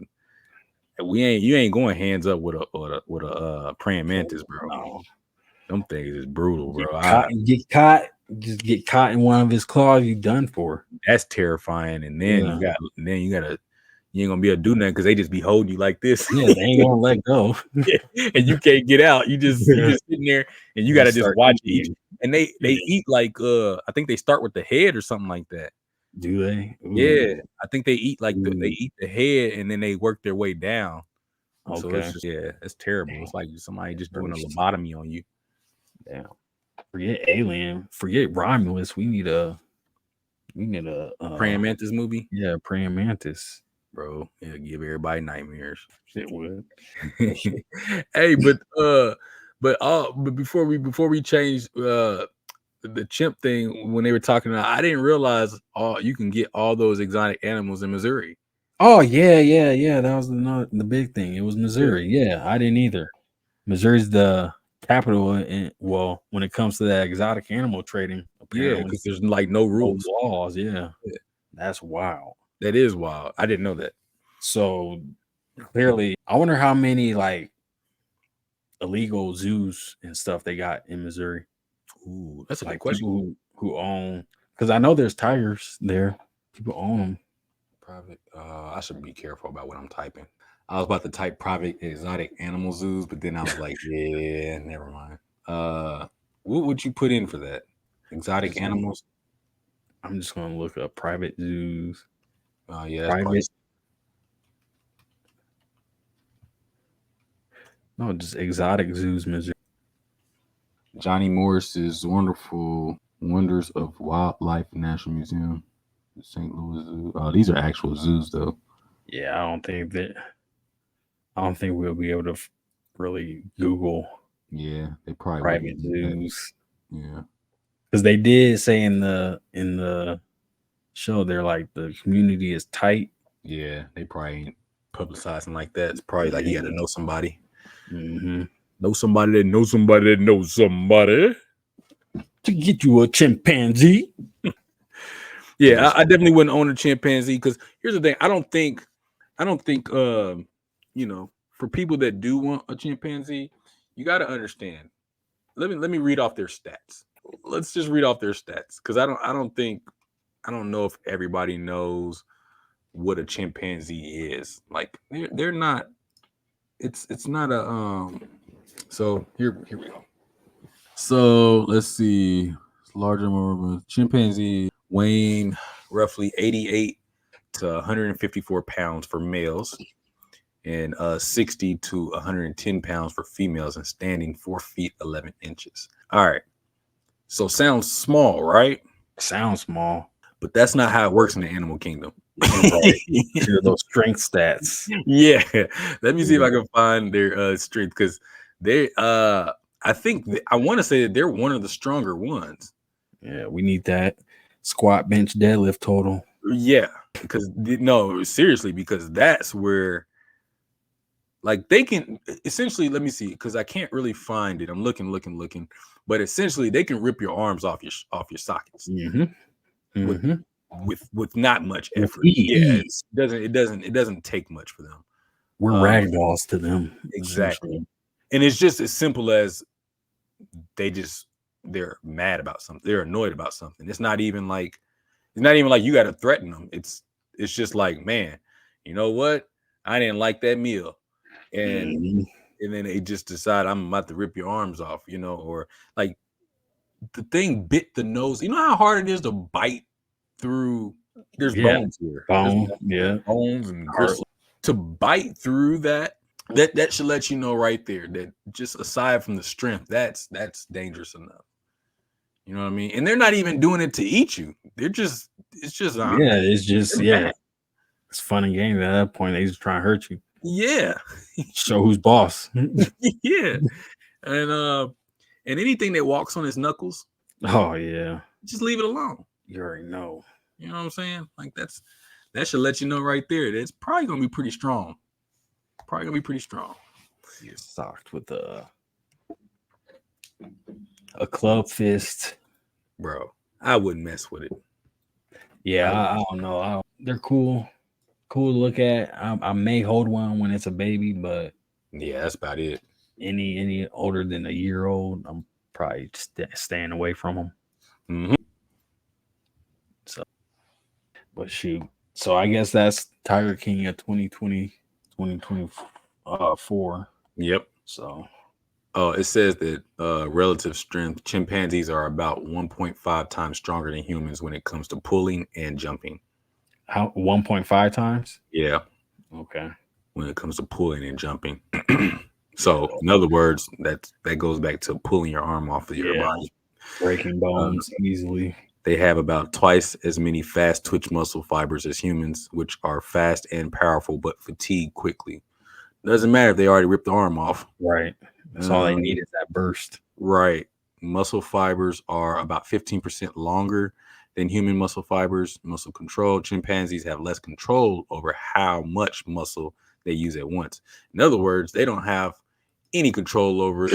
you ain't going hands up with a praying mantis, bro. No. Them things is brutal, bro. Get caught in one of his claws, you done for. That's terrifying. And then you ain't gonna be able to do nothing because they just be holding you like this. Yeah, they ain't gonna let go. And you can't get out. You just sitting there and you gotta just watch each. And they eat like I think they start with the head or something like that. Do they? Ooh. Yeah, I think they eat like they eat the head and then they work their way down. Okay. So it's just, it's terrible. Dang. It's like somebody just doing a lobotomy on you. Damn. Forget Alien. Forget Romulus. We need a praying mantis movie. Yeah, praying mantis, bro. Yeah, give everybody nightmares. It would. Hey, but before we change the chimp thing, when they were talking about, I didn't realize you can get all those exotic animals in Missouri. Oh yeah. That was the big thing. It was Missouri. Yeah, I didn't either. Missouri's the capital when it comes to that exotic animal trading. Apparently. Yeah, because there's like no rules, laws. Yeah, that's wild. That is wild. I didn't know that. So clearly, I wonder how many like illegal zoos and stuff they got in Missouri. Ooh, that's a good question. People who own, because I know there's tigers there. People own them. Private. I should be careful about what I'm typing. I was about to type private exotic animal zoos, but then I was like, yeah, never mind. What would you put in for that? Exotic animals? I'm just gonna look up private zoos. Oh yeah, private. No, just exotic zoos, Missouri. Johnny Morris's Wonderful Wonders of Wildlife National Museum, St. Louis Zoo. Oh, these are actual zoos, though. Yeah, I don't think we'll be able to really Google Yeah, they probably private wouldn't do that. zoos. Yeah. Because they did say in the show they're like the community is tight. Yeah, they probably ain't publicizing like that. It's probably like you got to know somebody. Mm-hmm. Know somebody that knows somebody that knows somebody. To get you a chimpanzee. Yeah, I definitely wouldn't own a chimpanzee because here's the thing. I don't think you know, for people that do want a chimpanzee, you got to understand. Let me read off their stats. Let's just read off their stats because I don't know if everybody knows what a chimpanzee is. Like they're not. It's not a So here we go. So let's see. It's larger, more chimpanzee weighing roughly 88 to 154 pounds for males, and 60 to 110 pounds for females, and standing 4 feet 11 inches. All right. So sounds small, right? Sounds small, but that's not how it works in the animal kingdom. Hear those strength stats. Yeah, let me see if I can find their strength because they I think I want to say that they're one of the stronger ones. Yeah, we need that squat, bench, deadlift total. Yeah, because no, seriously, because that's where like they can essentially, let me see, because I can't really find it. I'm looking, but essentially they can rip your arms off your sockets. With not much effort. Yeah, it doesn't take much for them. We're ragdolls to them. Exactly. And it's just as simple as they're mad about something. They're annoyed about something. It's not even like you got to threaten them. It's just like, man, you know what? I didn't like that meal. And then they just decide I'm about to rip your arms off, or like the thing bit the nose. You know how hard it is to bite through. There's bones here. Bones and gristle. To bite through that should let you know right there that just aside from the strength, that's dangerous enough. You know what I mean? And they're not even doing it to eat you. It's just it's fun and games at that point. They just try to hurt you. Yeah. Show who's boss. Yeah. And anything that walks on his knuckles. Oh yeah. Just leave it alone. You already know. You know what I'm saying? Like that should let you know right there that it's probably gonna be pretty strong. You're socked with a club fist. Bro, I wouldn't mess with it. Yeah, I don't know. They're cool to look at. I may hold one when it's a baby, but yeah, that's about it. Any older than a year old, I'm probably staying away from them. Mm-hmm. So, but shoot. So I guess that's Tiger King of 2024. Yep. So, it says that relative strength, chimpanzees are about 1.5 times stronger than humans when it comes to pulling and jumping. How 1.5 times? Yeah. Okay. When it comes to pulling and jumping. So, in other words, that goes back to pulling your arm off of your body, breaking bones easily. They have about twice as many fast twitch muscle fibers as humans, which are fast and powerful but fatigue quickly. Doesn't matter if they already ripped the arm off. Right. That's all they need is that burst. Right. Muscle fibers are about 15% longer than human muscle fibers. Muscle control. Chimpanzees have less control over how much muscle they use at once. In other words, they don't have any control over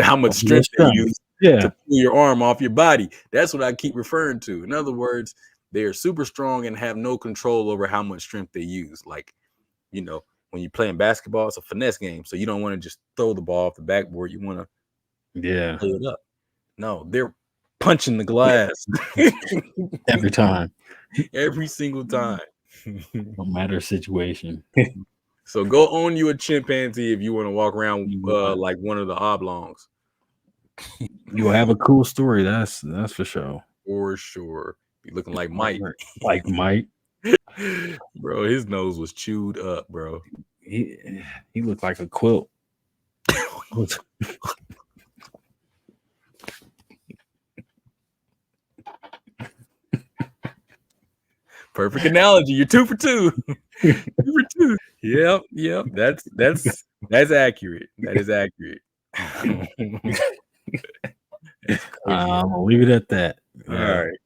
how much strength they use to pull your arm off your body. That's what I keep referring to. In other words, they are super strong and have no control over how much strength they use. Like, when you're playing basketball, it's a finesse game. So you don't want to just throw the ball off the backboard. You want to play it up. No, they're punching the glass. Every time. Every single time. No matter situation. So go own you a chimpanzee if you want to walk around like one of the oblongs. You'll have a cool story. That's for sure. For sure. Be looking like Mike. Like Mike. Bro, his nose was chewed up, bro. He looked like a quilt. Perfect analogy. You're 2 for 2. 2 for 2. Yep. That's accurate. That is accurate. I'm gonna leave it at that. All right.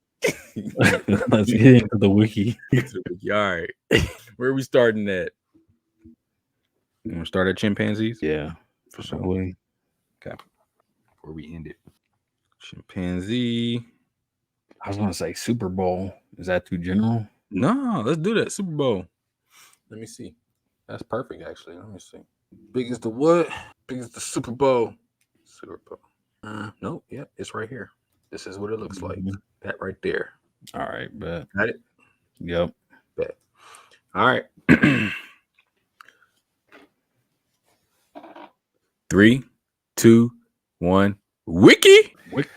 Let's get into the wiki. All right. Where are we starting at? You want to start at chimpanzees? Yeah, For sure. probably. Okay. Before we end it. Chimpanzee. I was gonna say Super Bowl. Is that too general? No, let's do that. Super Bowl. Let me see. That's perfect, actually. Let me see. Big as the what? Big as the Super Bowl. Super Bowl. Nope. Yeah, it's right here. This is what it looks like. That right there. All right, bet. Got it? Yep. Bet. All right. 3, 2, 1. Wiki. Wiki.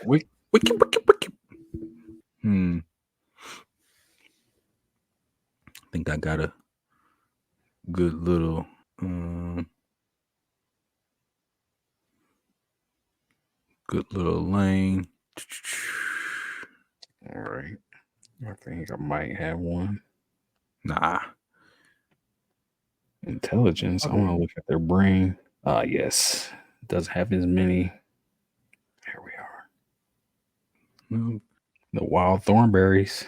I think I got a good little lane. All right. I think I might have one. Nah. Intelligence. I want to look at their brain. Yes. It doesn't have as many. Here we are. The wild thornberries.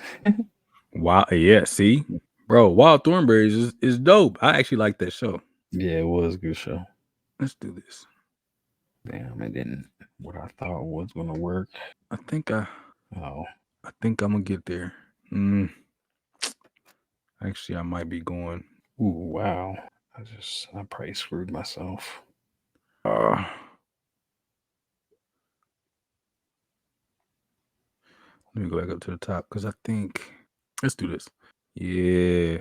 Wow. Yeah. See, bro, Wild Thornberries is dope. I actually like that show. Yeah, it was a good show. Let's do this. Damn, it didn't. What I thought was going to work. I think I'm gonna get there. Actually, I might be going. Ooh, wow. I probably screwed myself. Let me go back up to the top because I think let's do this. Yeah.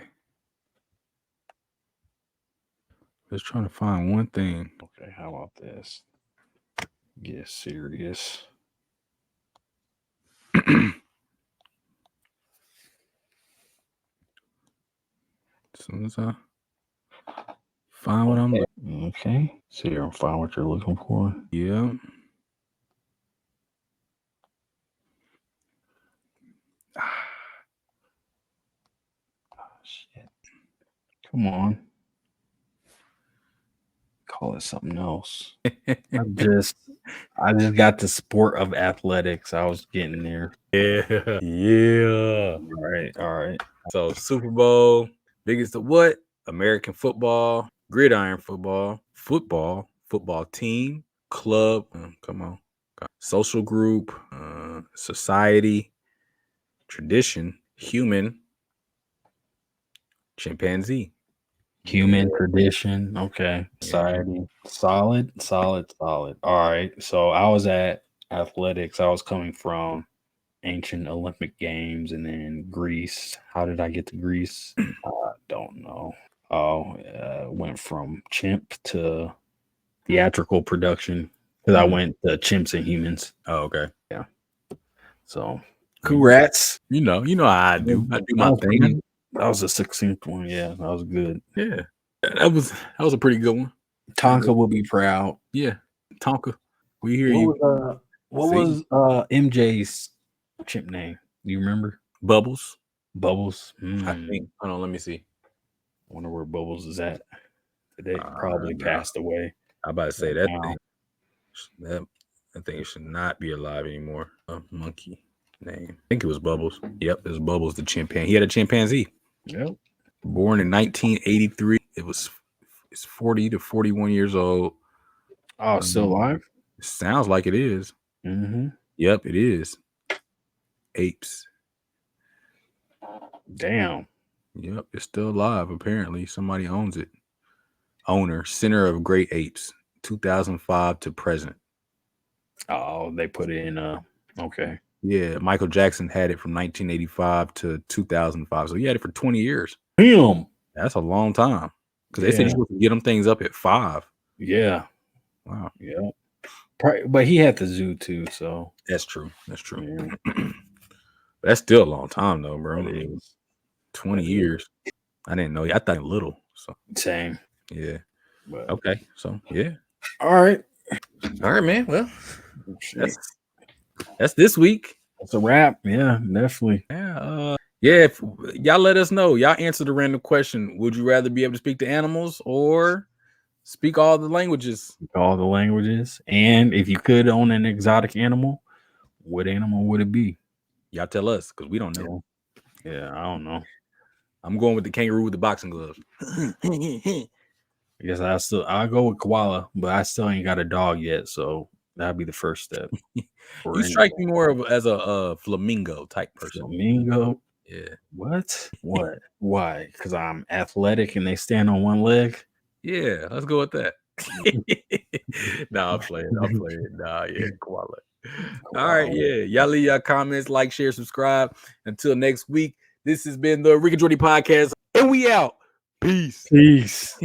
Let's try to find one thing. Okay, how about this? Get serious. As soon as I find what I'm looking. Okay. So you're gonna find what you're looking for. Yeah. Oh, shit. Come on. Call it something else. I just got the sport of athletics. I was getting there. Yeah. All right. So Super Bowl, biggest of what? American football, gridiron football, football team, club, come on, social group, society, tradition, human, chimpanzee. Human tradition. Okay. Society. Solid. All right. So I was at athletics. I was coming from ancient Olympic Games and then Greece. How did I get to Greece? I don't know. Went from chimp to theatrical production because I went to chimps and humans. Oh, okay. Yeah. So congrats. You know how I do. I do my thing. That was the 16th one. Yeah, that was good. Yeah. That was a pretty good one. Tonka will be proud. Yeah. Tonka. We hear you. What was MJ's chimp name? Do you remember? Bubbles. I think. Hold on, let me see. I wonder where Bubbles is at. They probably passed away. I'm about to say that thing. I think it should not be alive anymore. A monkey name. I think it was Bubbles. Yep, it was Bubbles the chimpanzee. He had a chimpanzee. Yep. Born in 1983. It's 40 to 41 years old. Oh, still alive? Sounds like it is. Mm-hmm. Yep, it is. Apes. Damn. Yep, it's still alive. Apparently, somebody owns it. Owner, Center of Great Apes, 2005 to present. Oh, they put it in. Okay. Yeah, Michael Jackson had it from 1985 to 2005. So he had it for 20 years. Damn. That's a long time. Because they said you're supposed to get them things up at 5. Yeah. Wow. Yeah. But he had the zoo too, so that's true. Yeah. That's still a long time though, bro. It is. 20 years. I didn't know. I thought little. So same. Yeah. But, okay. So yeah. All right, man. Well, that's this week. That's a wrap. Yeah, definitely. Yeah. If y'all let us know, y'all answer the random question. Would you rather be able to speak to animals or Speak all the languages. All the languages. And if you could own an exotic animal, what animal would it be? Y'all tell us because we don't know. Yeah, I don't know. I'm going with the kangaroo with the boxing gloves. I guess I'll go with koala, but I still ain't got a dog yet, so that'd be the first step. You strike me more as a flamingo type person. Flamingo? Yeah. What? Why? Because I'm athletic and they stand on one leg? Yeah, let's go with that. Nah, I'm playing. Nah, yeah, koala. All right, yeah. Y'all leave y'all comments, like, share, subscribe. Until next week, this has been the Rick Jordy podcast, and we out. Peace.